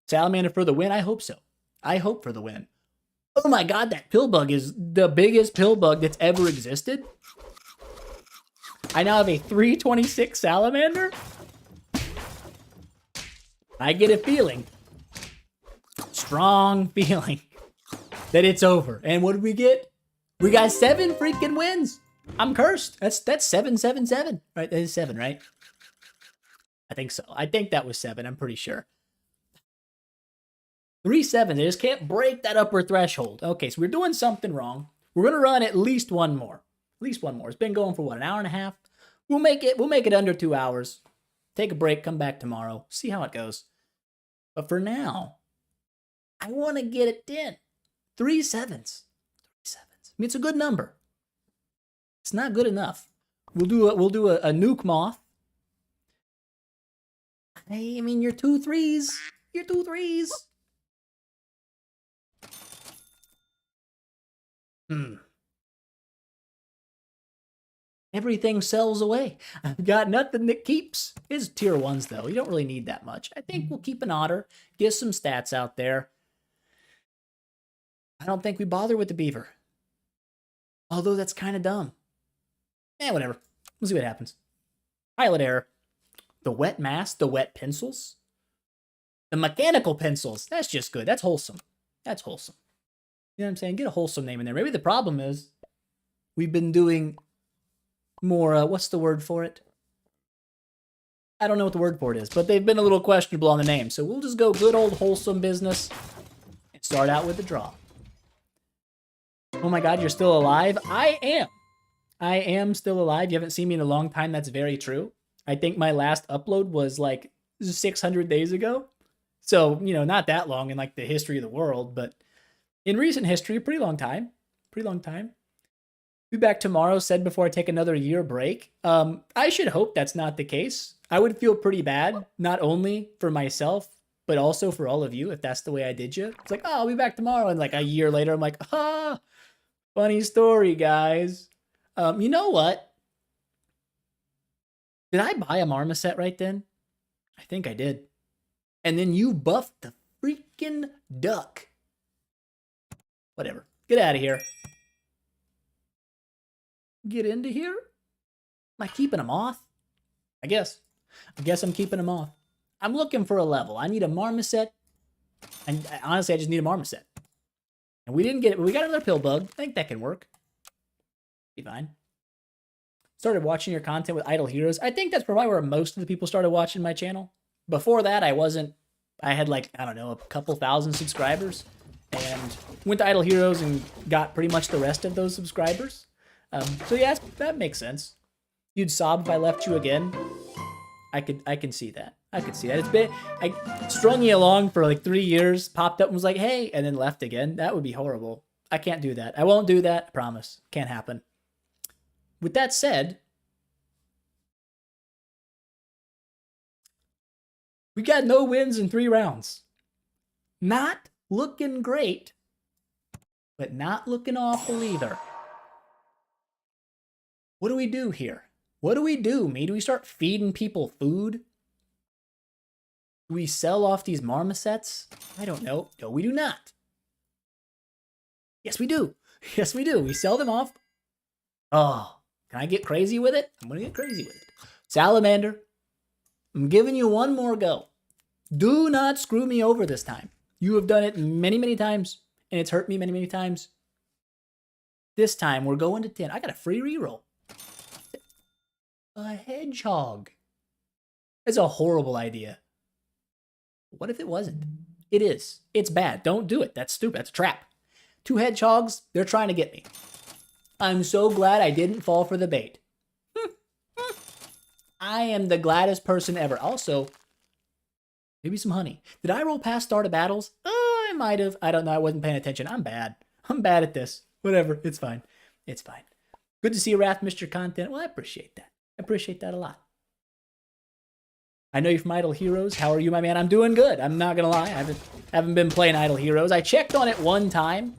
Salamander for the win? I hope so. I hope for the win. Oh my god, that pill bug is the biggest pill bug that's ever existed. I now have a 326 salamander. I get a feeling, strong feeling, that it's over. And what did we get? We got 7 freaking wins. I'm cursed. That's 777. Right, that is 7, right? I think so. I think that was 7. I'm pretty sure. 3-7. They just can't break that upper threshold. Okay, so we're doing something wrong. We're gonna run at least one more. At least one more. It's been going for what, an hour and a half? We'll make it under 2 hours. Take a break, come back tomorrow, see how it goes. But for now, I want to get it 10. 3 7s. 3 7s. I mean, it's a good number. It's not good enough. We'll do a nuke moth. I mean, you're 2 3s. You're 2 3s. Everything sells away. I've got nothing that keeps. It's tier 1s, though. You don't really need that much. I think we'll keep an otter, get some stats out there. I don't think we bother with the beaver. Although that's kind of dumb. Whatever. We'll see what happens. Pilot error. The wet mask, the wet pencils. The mechanical pencils. That's just good. That's wholesome. That's wholesome. You know what I'm saying? Get a wholesome name in there. Maybe the problem is we've been doing more, what's the word for it? I don't know what the word for it is, but they've been a little questionable on the name. So we'll just go good old wholesome business and start out with the draw. Oh my god, you're still alive? I am. I am still alive. You haven't seen me in a long time. That's very true. I think my last upload was like 600 days ago. So, you know, not that long in like the history of the world, but in recent history, a pretty long time. Pretty long time. Be back tomorrow, said before I take another year break. I should hope that's not the case. I would feel pretty bad, not only for myself, but also for all of you, if that's the way I did you. It's like, oh, I'll be back tomorrow. And like a year later, I'm like, funny story, guys. You know what? Did I buy a marmoset right then? I think I did. And then you buffed the freaking duck. Whatever. Get out of here. Get into here? Am I keeping a moth? I guess I'm keeping a moth. I'm looking for a level. I need a marmoset. And honestly, I just need a marmoset. And we didn't get it, but we got another pill bug. I think that can work. Be fine. Started watching your content with Idle Heroes. I think that's probably where most of the people started watching my channel. Before that, I had like, I don't know, a couple thousand subscribers. And went to Idle Heroes and got pretty much the rest of those subscribers. So yeah, that makes sense. You'd sob if I left you again. I can see that. I could see that. It's been, I strung you along for like 3 years, popped up and was like, hey, and then left again. That would be horrible. I can't do that. I won't do that. I promise. Can't happen. With that said, we got no wins in 3 rounds. Not looking great, but not looking awful either. What do we do here? What do we do, me? Do we start feeding people food? Do we sell off these marmosets? I don't know. No, we do not. Yes, we do. Yes, we do. We sell them off. Oh, can I get crazy with it? I'm going to get crazy with it. Salamander, I'm giving you one more go. Do not screw me over this time. You have done it many, many times, and it's hurt me many, many times. This time, we're going to 10. I got a free reroll. A hedgehog. It's a horrible idea. What if it wasn't? It is. It's bad. Don't do it. That's stupid. That's a trap. 2 hedgehogs, they're trying to get me. I'm so glad I didn't fall for the bait. I am the gladdest person ever. Also, maybe some honey. Did I roll past start of battles? Oh, I might have. I don't know. I wasn't paying attention. I'm bad. I'm bad at this. Whatever. It's fine. It's fine. Good to see you, Wrath, Mr. Content. Well, I appreciate that. I appreciate that a lot. I know you're from Idle Heroes. How are you, my man? I'm doing good. I'm not going to lie. I haven't been playing Idle Heroes. I checked on it one time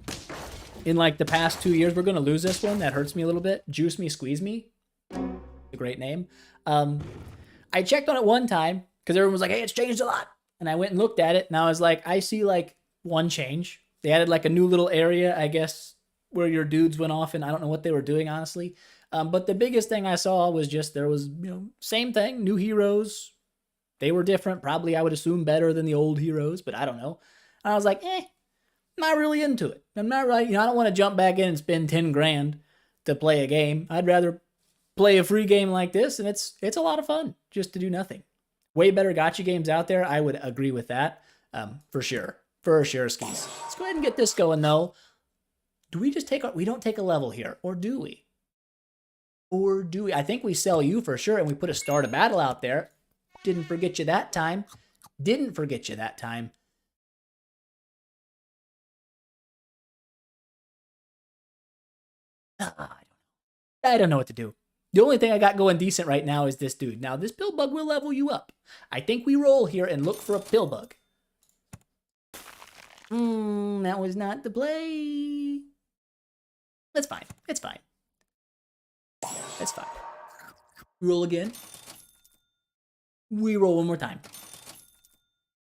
in like the past 2 years. We're going to lose this one. That hurts me a little bit. Juice Me, Squeeze Me. A great name. I checked on it one time because everyone was like, hey, it's changed a lot. And I went and looked at it, and I was like, I see like one change. They added like a new little area, I guess, where your dudes went off, and I don't know what they were doing, honestly. But the biggest thing I saw was just there was, same thing, new heroes. They were different, probably I would assume better than the old heroes, but I don't know. And I was like, not really into it. I'm not right. I don't want to jump back in and spend 10 grand to play a game. I'd rather play a free game like this, and it's a lot of fun just to do nothing. Way better gacha games out there. I would agree with that, for sure. For sure, skis. Let's go ahead and get this going, though. Do we just we don't take a level here, or do we? Or do we? I think we sell you for sure, and we put a start of battle out there. Didn't forget you that time. Didn't forget you that time. I don't know what to do. The only thing I got going decent right now is this dude. Now, this pill bug will level you up. I think we roll here and look for a pill bug. That was not the play. That's fine. It's fine. That's fine. Roll again. We roll one more time.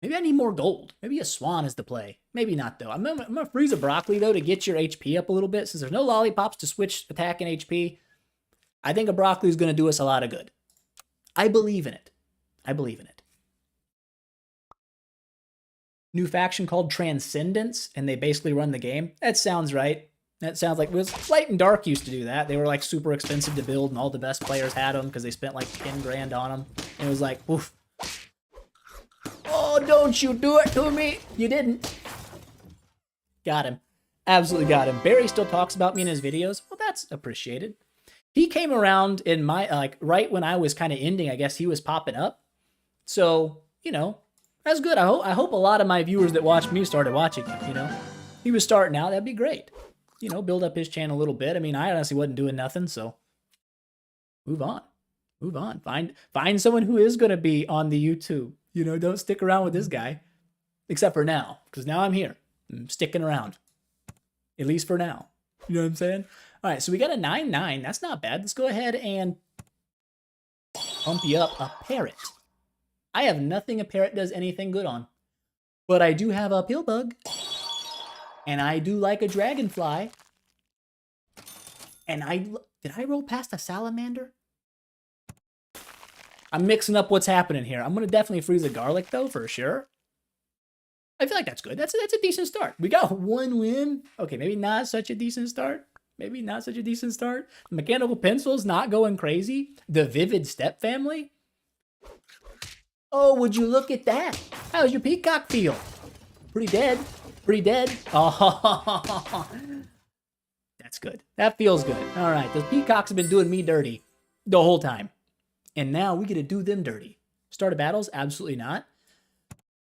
Maybe I need more gold. Maybe a swan is the play. Maybe not, though. I'm gonna freeze a broccoli, though, to get your HP up a little bit. Since there's no lollipops to switch attack and HP, I think a broccoli is going to do us a lot of good. I believe in it. I believe in it. New faction called Transcendence, and they basically run the game. That sounds right. That sounds like Light and Dark used to do that. They were like super expensive to build, and all the best players had them because they spent like 10 grand on them. And it was like, oof. Oh, don't you do it to me. You didn't. Got him. Absolutely got him. Barry still talks about me in his videos. Well, that's appreciated. He came around in my, right when I was kind of ending, I guess he was popping up. So, that's good. I hope a lot of my viewers that watch me started watching him, He was starting out. That'd be great. Build up his channel a little bit. I mean, I honestly wasn't doing nothing, so move on. Move on. Find someone who is going to be on the YouTube. Don't stick around with this guy. Except for now, because now I'm here. I'm sticking around. At least for now. You know what I'm saying? All right, so we got a 9-9. That's not bad. Let's go ahead and pump you up. A parrot. I have nothing a parrot does anything good on. But I do have a pill bug. And I do like a dragonfly. And did I roll past a salamander? I'm mixing up what's happening here. I'm going to definitely freeze a garlic, though, for sure. I feel like that's good. That's a decent start. We got one win. Okay, maybe not such a decent start. Maybe not such a decent start. Mechanical Pencil's not going crazy. The Vivid Step family. Oh, would you look at that? How's your peacock feel? Pretty dead. Pretty dead. Oh, that's good. That feels good. All right, those peacocks have been doing me dirty the whole time. And now we get to do them dirty. Start of battles? Absolutely not.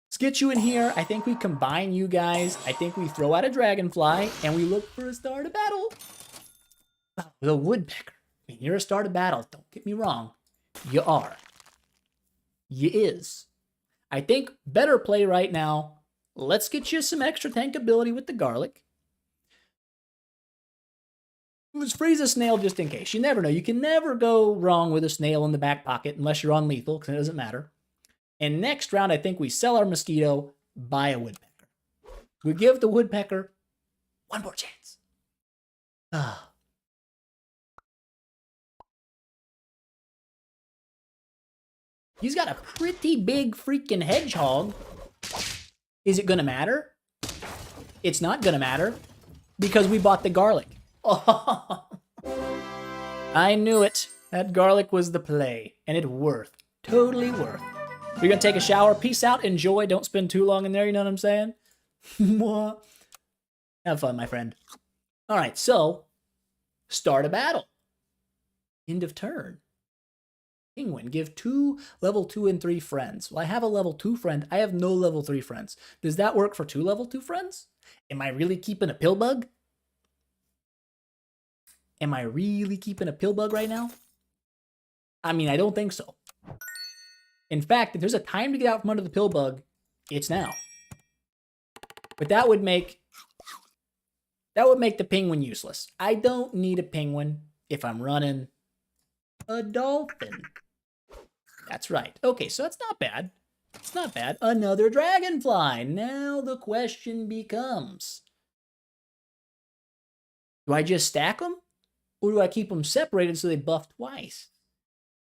Let's get you in here. I think we combine you guys. I think we throw out a dragonfly and we look for a start of battle. Oh, the woodpecker. I mean, you're a start of battle. Don't get me wrong. You are. You is. I think better play right now. Let's get you some extra tank ability with the garlic. Let's freeze a snail just in case. You never know. You can never go wrong with a snail in the back pocket unless you're on lethal, because it doesn't matter. And next round, I think we sell our mosquito, buy a woodpecker. We give the woodpecker one more chance. He's got a pretty big freaking hedgehog. Is it going to matter? It's not going to matter because we bought the garlic. Oh, I knew it. That garlic was the play, and it worth. Totally worth. We're going to take a shower. Peace out. Enjoy. Don't spend too long in there. You know what I'm saying? Have fun, my friend. All right, so start a battle. End of turn. Penguin, give 2 level 2 and 3 friends. Well, I have a level 2 friend. I have no level 3 friends. Does that work for 2 level 2 friends? Am I really keeping a pill bug? Am I really keeping a pill bug right now? I mean, I don't think so. In fact, if there's a time to get out from under the pill bug, it's now. But that would make the penguin useless. I don't need a penguin if I'm running a dolphin. That's right. Okay, so that's not bad. It's not bad. Another dragonfly. Now the question becomes, do I just stack them? Or do I keep them separated so they buff twice?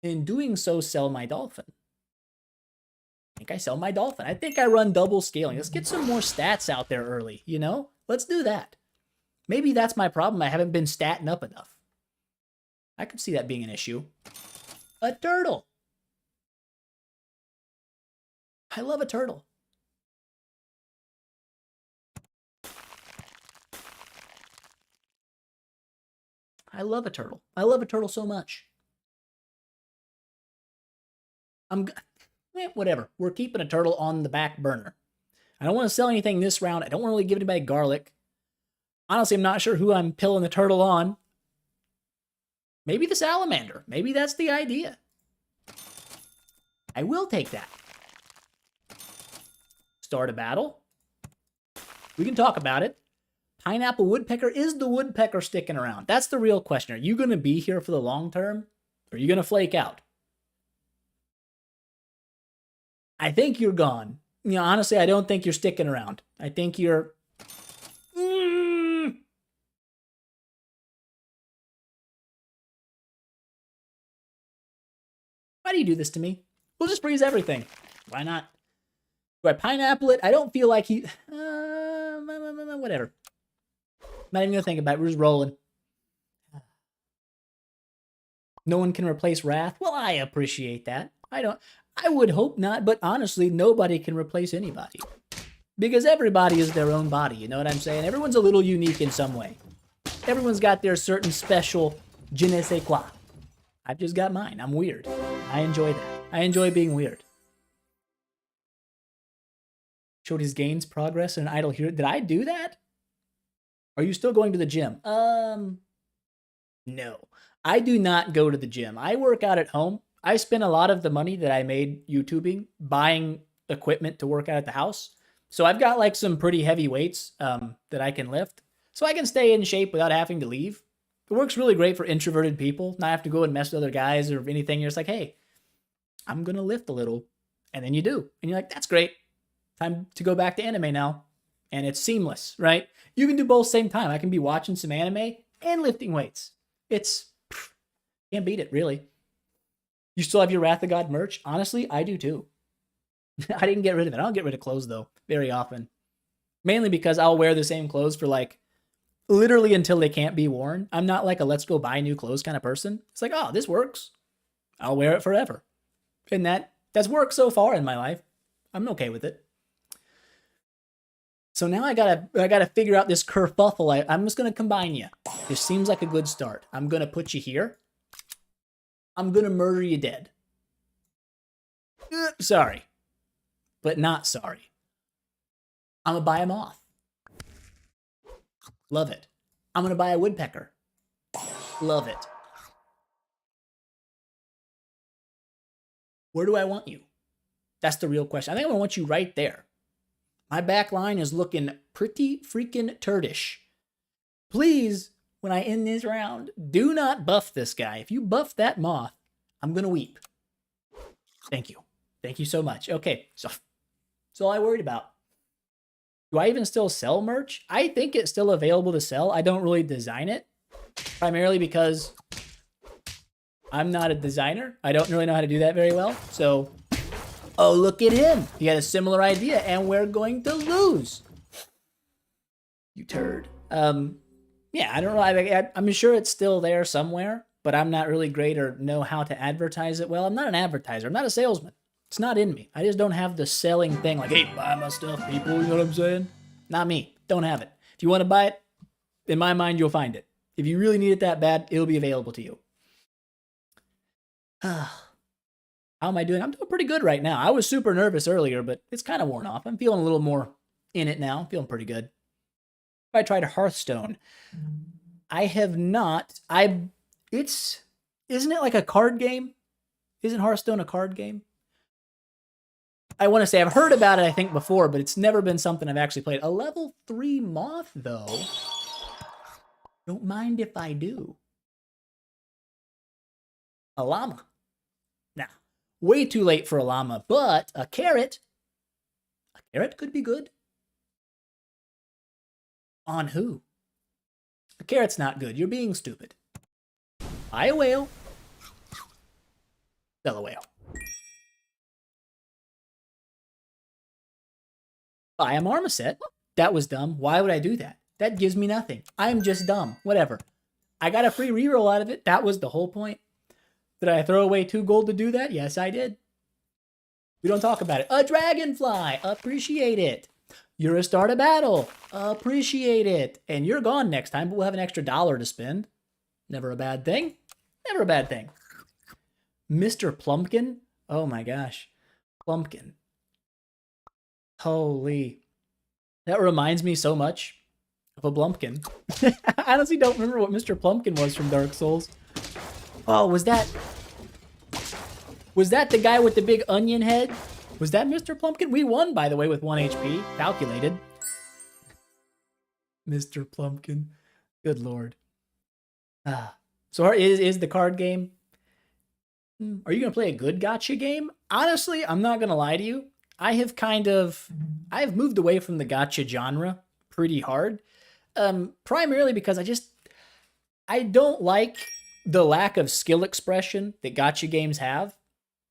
In doing so, sell my dolphin. I think I sell my dolphin. I think I run double scaling. Let's get some more stats out there early, you know? Let's do that. Maybe that's my problem. I haven't been statting up enough. I could see that being an issue. A turtle. I love a turtle. I love a turtle. I love a turtle so much. Whatever. We're keeping a turtle on the back burner. I don't want to sell anything this round. I don't want to really give anybody garlic. Honestly, I'm not sure who I'm pilling the turtle on. Maybe the salamander. Maybe that's the idea. I will take that. Start a battle. We can talk about it. Pineapple woodpecker. Is the woodpecker sticking around? That's the real question. Are you going to be here for the long term? Or are you going to flake out? I think you're gone. You know, honestly, I don't think you're sticking around. I think you're... Why do you do this to me? We'll just freeze everything. Why not? Do I pineapple it? I don't feel like he... whatever. Not even going to think about it. We're just rolling. No one can replace Wrath? Well, I appreciate that. I would hope not, but honestly, nobody can replace anybody. Because everybody is their own body, you know what I'm saying? Everyone's a little unique in some way. Everyone's got their certain special je ne sais quoi. I've just got mine. I'm weird. I enjoy that. I enjoy being weird. Showed his gains progress in an idle hero. Did I do that? Are you still going to the gym? No. I do not go to the gym. I work out at home. I spend a lot of the money that I made YouTubing buying equipment to work out at the house. So I've got like some pretty heavy weights that I can lift. So I can stay in shape without having to leave. It works really great for introverted people. Not have to go and mess with other guys or anything. You're just like, hey, I'm going to lift a little. And then you do. And you're like, that's great. Time to go back to anime now. And it's seamless, right? You can do both same time. I can be watching some anime and lifting weights. Can't beat it, really. You still have your Wrath of God merch? Honestly, I do too. I didn't get rid of it. I don't get rid of clothes, though, very often. Mainly because I'll wear the same clothes for, like, literally until they can't be worn. I'm not like a let's go buy new clothes kind of person. It's like, oh, this works. I'll wear it forever. And that's worked so far in my life. I'm okay with it. So now I gotta figure out this kerfuffle. I'm just gonna combine you. This seems like a good start. I'm gonna put you here. I'm gonna murder you dead. Sorry. But not sorry. I'm gonna buy a moth. Love it. I'm gonna buy a woodpecker. Love it. Where do I want you? That's the real question. I think I'm gonna want you right there. My back line is looking pretty freaking turdish. Please, when I end this round, do not buff this guy. If you buff that moth, I'm gonna weep. Thank you. Thank you so much. Okay, so that's all I worried about. Do I even still sell merch? I think it's still available to sell. I don't really design it, primarily because I'm not a designer. I don't really know how to do that very well. So, oh, look at him. He had a similar idea, and we're going to lose. You turd. Yeah, I don't know. I'm sure it's still there somewhere, but I'm not really great or know how to advertise it well. I'm not an advertiser. I'm not a salesman. It's not in me. I just don't have the selling thing like, hey, buy my stuff, people. You know what I'm saying? Not me. Don't have it. If you want to buy it, in my mind, you'll find it. If you really need it that bad, it'll be available to you. How am I doing? I'm doing pretty good right now. I was super nervous earlier, but it's kind of worn off. I'm feeling a little more in it now. I'm feeling pretty good. I tried Hearthstone. I have not. Isn't it like a card game? Isn't Hearthstone a card game? I want to say I've heard about it, I think, before, but it's never been something I've actually played. A level 3 moth, though. Don't mind if I do. A llama. Nah, way too late for a llama, but a carrot. A carrot could be good. On who? A carrot's not good. You're being stupid. Buy a whale. Sell a whale. Buy a marmoset. That was dumb. Why would I do that? That gives me nothing. I'm just dumb. Whatever. I got a free reroll out of it. That was the whole point. Did I throw away 2 gold to do that? Yes, I did. We don't talk about it. A dragonfly. Appreciate it. You're a start a battle. Appreciate it. And you're gone next time, but we'll have an extra $1 to spend. Never a bad thing. Never a bad thing. Mr. Plumpkin? Oh my gosh. Plumpkin. Holy. That reminds me so much of a Blumpkin. I honestly don't remember what Mr. Plumpkin was from Dark Souls. Oh, was that the guy with the big onion head? Was that Mr. Plumpkin? We won, by the way, with 1 HP. Calculated. Mr. Plumpkin. Good lord. So is the card game? Are you going to play a good gacha game? Honestly, I'm not going to lie to you. I have moved away from the gacha genre pretty hard. Primarily because I don't like the lack of skill expression that gacha games have.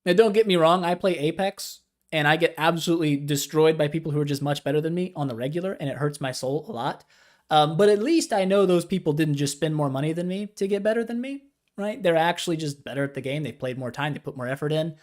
Now, don't get me wrong, I play Apex, and I get absolutely destroyed by people who are just much better than me on the regular, and it hurts my soul a lot. But at least I know those people didn't just spend more money than me to get better than me, right? They're actually just better at the game. They played more time. They put more effort in.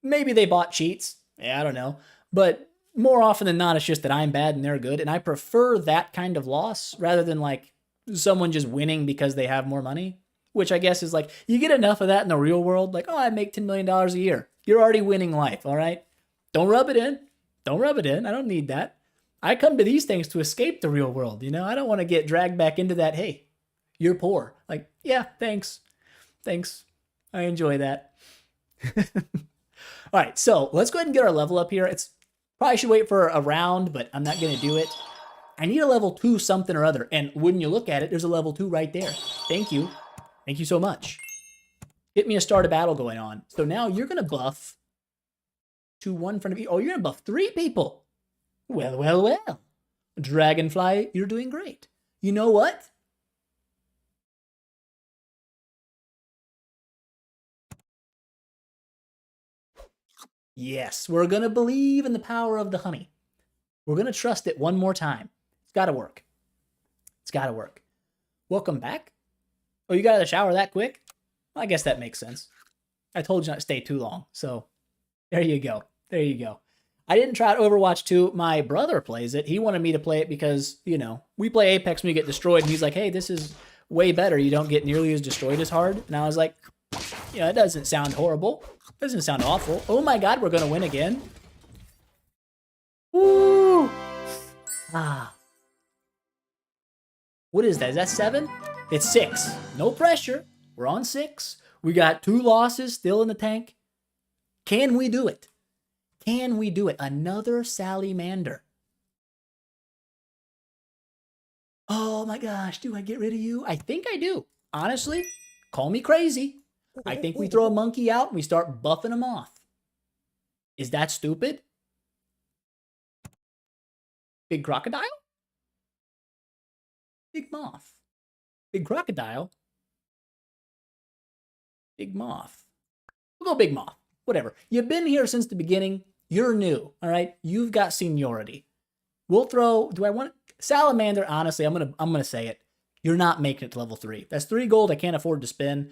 Maybe they bought cheats. Yeah, I don't know. But more often than not, it's just that I'm bad and they're good. And I prefer that kind of loss rather than like someone just winning because they have more money, which I guess is like, you get enough of that in the real world. Like, oh, I make $10 million a year. You're already winning life, all right? Don't rub it in. Don't rub it in. I don't need that. I come to these things to escape the real world, you know? I don't want to get dragged back into that, hey, you're poor. Like, yeah, thanks. Thanks. I enjoy that. All right, so let's go ahead and get our level up here. It's probably should wait for a round, but I'm not going to do it. I need a level 2 something or other. And when you look at it, there's a level 2 right there. Thank you. Thank you so much. Get me a start a battle going on. So now you're going to buff 2-1 in front of you. Oh, you're going to buff 3 people. Well, well, well. Dragonfly, you're doing great. You know what? Yes, we're going to believe in the power of the honey. We're going to trust it one more time. It's got to work. It's got to work. Welcome back. Oh, you got out of the shower that quick? Well, I guess that makes sense. I told you not to stay too long, so there you go. There you go. I didn't try out Overwatch 2. My brother plays it. He wanted me to play it because, you know, we play Apex when we get destroyed, and he's like, hey, this is way better. You don't get nearly as destroyed as hard. And I was like, you know, it doesn't sound horrible. It doesn't sound awful. Oh my god, we're going to win again. Woo! Ah. What is that? Is that 7? It's 6. No pressure. We're on 6. We got 2 losses still in the tank. Can we do it? Can we do it? Another salamander. Oh my gosh, do I get rid of you? I think I do. Honestly, call me crazy. I think we throw a monkey out and we start buffing them off. Is that stupid? Big crocodile? Big moth. Big crocodile? Big moth. We'll go big moth. Whatever. You've been here since the beginning. You're new, all right? You've got seniority. We'll throw, do I want salamander? Honestly, I'm gonna say it. You're not making it to level 3. That's 3 gold I can't afford to spend.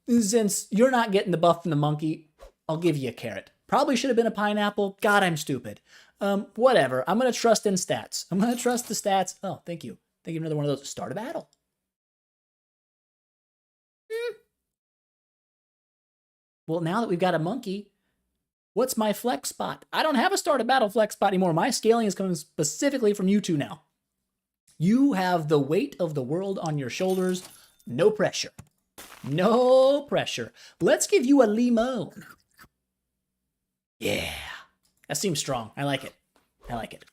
Since you're not getting the buff from the monkey, I'll give you a carrot. Probably should have been a pineapple. God, I'm stupid. Whatever. I'm going to trust in stats. I'm going to trust the stats. Oh, thank you. Thank you. Another one of those. Start a battle. Well, now that we've got a monkey, what's my flex spot? I don't have a start a battle flex spot anymore. My scaling is coming specifically from you two now. You have the weight of the world on your shoulders. No pressure. No pressure. Let's give you a limon. Yeah. That seems strong. I like it. I like it.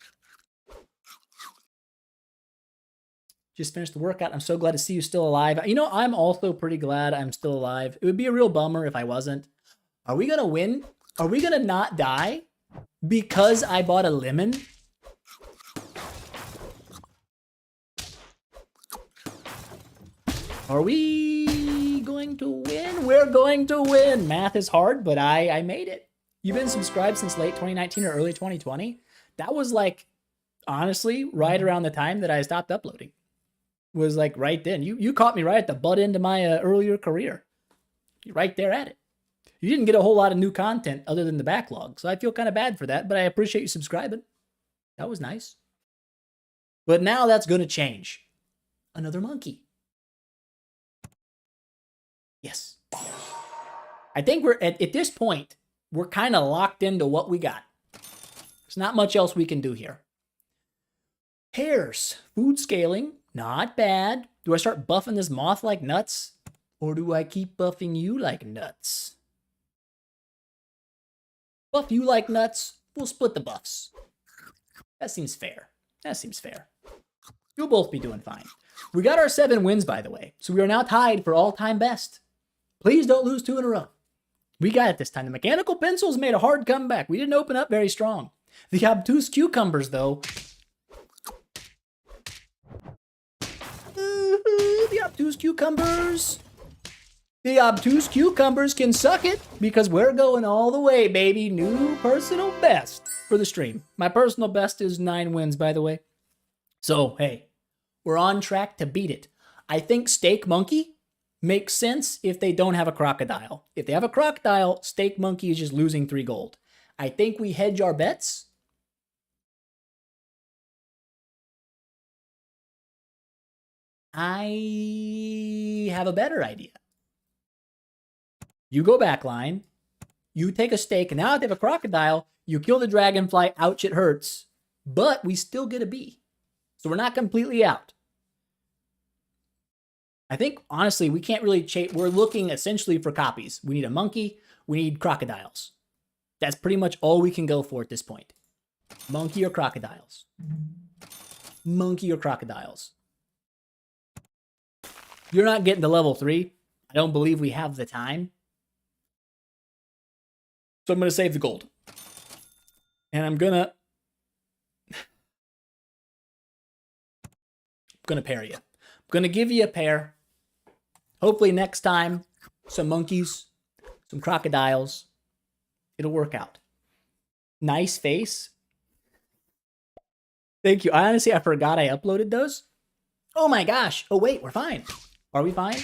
Just finished the workout. I'm so glad to see you still alive. You know, I'm also pretty glad I'm still alive. It would be a real bummer if I wasn't. Are we going to win? Are we going to not die because I bought a lemon? Are we going to win? We're going to win. Math is hard, but I made it. You've been subscribed since late 2019 or early 2020. That was like, honestly, right around the time that I stopped uploading. Was like right then. You caught me right at the butt end of my earlier career. You're right there at it. You didn't get a whole lot of new content other than the backlog, so I feel kind of bad for that, but I appreciate you subscribing. That was nice. But now that's going to change. Another monkey. Yes. I think we're, at this point, we're kind of locked into what we got. There's not much else we can do here. Pears. Food scaling. Not bad. Do I start buffing this moth like nuts? Or do I keep buffing you like nuts? Buff you like nuts. We'll split the buffs. That seems fair. That seems fair. You'll both be doing fine. We got our 7 wins, by the way. So we are now tied for all-time best. Please don't lose 2 in a row. We got it this time. The mechanical pencils made a hard comeback. We didn't open up very strong. The obtuse cucumbers, though. The obtuse cucumbers. The obtuse cucumbers can suck it because we're going all the way, baby. New personal best for the stream. My personal best is 9 wins, by the way. So, hey, we're on track to beat it. I think Steak Monkey makes sense if they don't have a crocodile. If they have a crocodile, Steak Monkey is just losing 3 gold. I think we hedge our bets. I have a better idea. You go backline, you take a steak, and now if they have a crocodile, you kill the dragonfly, ouch, it hurts, but we still get a B. So we're not completely out. I think, honestly, we can't really chase. We're looking essentially for copies. We need a monkey. We need crocodiles. That's pretty much all we can go for at this point. Monkey or crocodiles. Monkey or crocodiles. You're not getting to level 3. I don't believe we have the time. So I'm going to save the gold. And I'm going to pair you. I'm going to give you a pair. Hopefully next time, some monkeys, some crocodiles. It'll work out. Nice face. Thank you. I forgot I uploaded those. Oh my gosh. Oh wait, we're fine. Are we fine?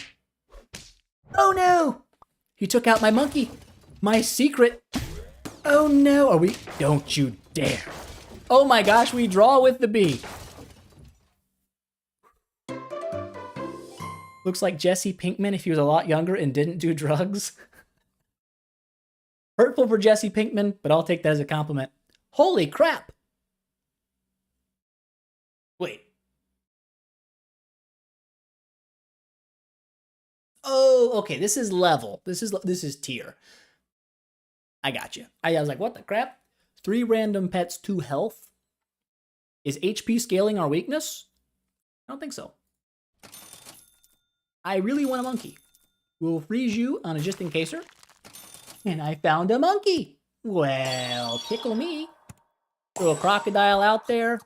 Oh no! He took out my monkey. My secret. Oh no, are we? Don't you dare. Oh my gosh, we draw with the B. Looks like Jesse Pinkman if he was a lot younger and didn't do drugs. Hurtful for Jesse Pinkman, but I'll take that as a compliment. Holy crap! Wait. Oh, okay, this is level. This is tier. I got you. I was like, what the crap? 3 random pets, 2 health. Is HP scaling our weakness? I don't think so. I really want a monkey. We'll freeze you on a just in caser. And I found a monkey. Well, tickle me. Throw a crocodile out there.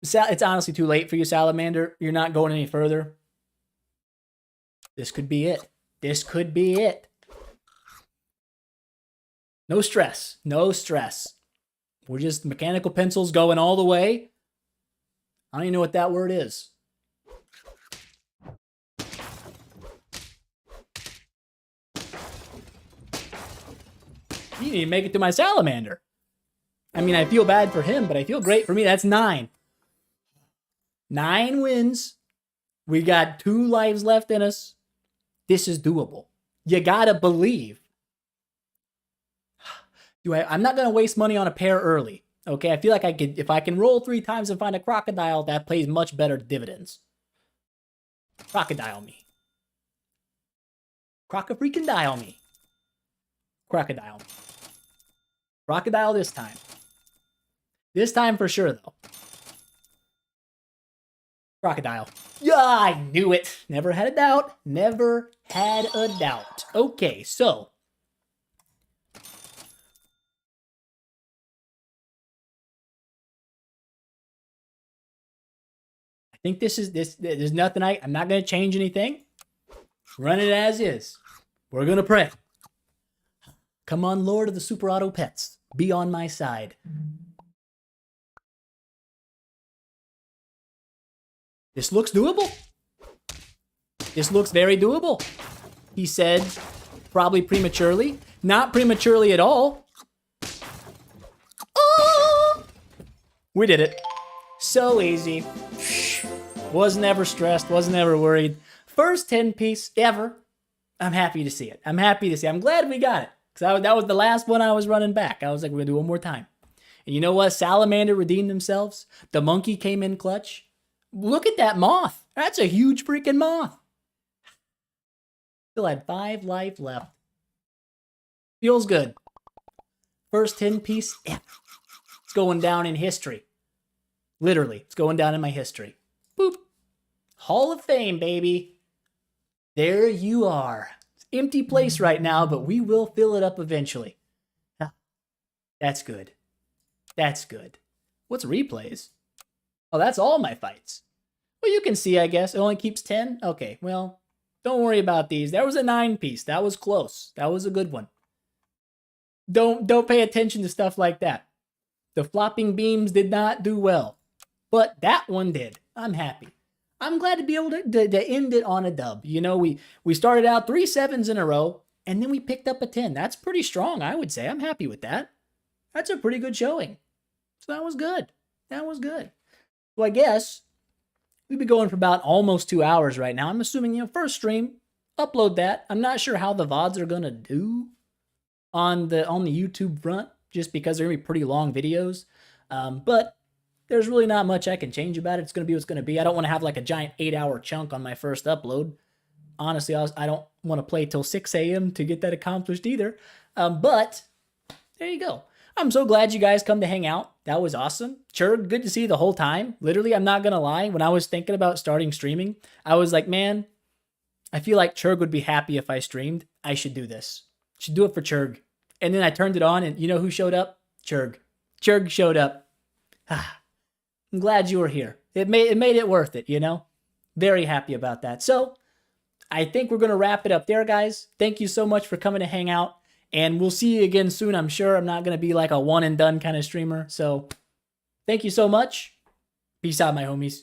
It's honestly too late for you, Salamander. You're not going any further. This could be it. This could be it. No stress. No stress. We're just mechanical pencils going all the way. I don't even know what that word is. He didn't even make it to my salamander. I mean, I feel bad for him, but I feel great for me. That's 9. 9 wins. We got 2 lives left in us. This is doable. You gotta believe. I'm not gonna waste money on a pair early. Okay, I feel like if I can roll 3 times and find a crocodile, that pays much better dividends. Crocodile me. Croca-freaking-dial me. Crocodile me. Crocodile this time. This time for sure, though. Crocodile. Yeah, I knew it. Never had a doubt. Never had a doubt. Okay, so. I think there's nothing I'm not going to change anything. Run it as is. We're going to pray. Come on, Lord of the Super Auto Pets. Be on my side. This looks doable. This looks very doable. He said, probably prematurely. Not prematurely at all. Oh! We did it. So easy. Wasn't ever stressed. Wasn't ever worried. First 10 piece ever. I'm happy to see it. I'm happy to see it. I'm glad we got it. Because that was the last one I was running back. I was like, we're going to do one more time. And you know what? Salamander redeemed themselves. The monkey came in clutch. Look at that moth. That's a huge freaking moth. Still had 5 life left. Feels good. First 10 piece ever. It's going down in history. Literally, it's going down in my history. Boop. Hall of Fame, baby. There you are. It's an empty place right now, but we will fill it up eventually. That's good. That's good. What's replays? Oh, that's all my fights. Well, you can see, I guess. It only keeps 10? Okay, well, don't worry about these. There was a 9 piece. That was close. That was a good one. Don't pay attention to stuff like that. The flopping beams did not do well. But that one did. I'm happy. I'm glad to be able to end it on a dub. You know, we started out 3 7s in a row, and then we picked up a 10. That's pretty strong, I would say. I'm happy with that. That's a pretty good showing. So that was good. That was good. Well, I guess we've been going for about almost 2 hours right now. I'm assuming, first stream, upload that. I'm not sure how the VODs are going to do on the YouTube front, just because they're going to be pretty long videos. But there's really not much I can change about it. It's going to be what's going to be. I don't want to have like a giant 8-hour chunk on my first upload. Honestly, I don't want to play till 6 a.m. to get that accomplished either. But there you go. I'm so glad you guys come to hang out. That was awesome. Churg, good to see you the whole time. Literally, I'm not going to lie. When I was thinking about starting streaming, I was like, man, I feel like Churg would be happy if I streamed. I should do this. Should do it for Churg. And then I turned it on, and you know who showed up? Churg. Churg showed up. I'm glad you were here. It made it worth it, Very happy about that. So I think we're going to wrap it up there, guys. Thank you so much for coming to hang out. And we'll see you again soon, I'm sure. I'm not going to be like a one and done kind of streamer. So thank you so much. Peace out, my homies.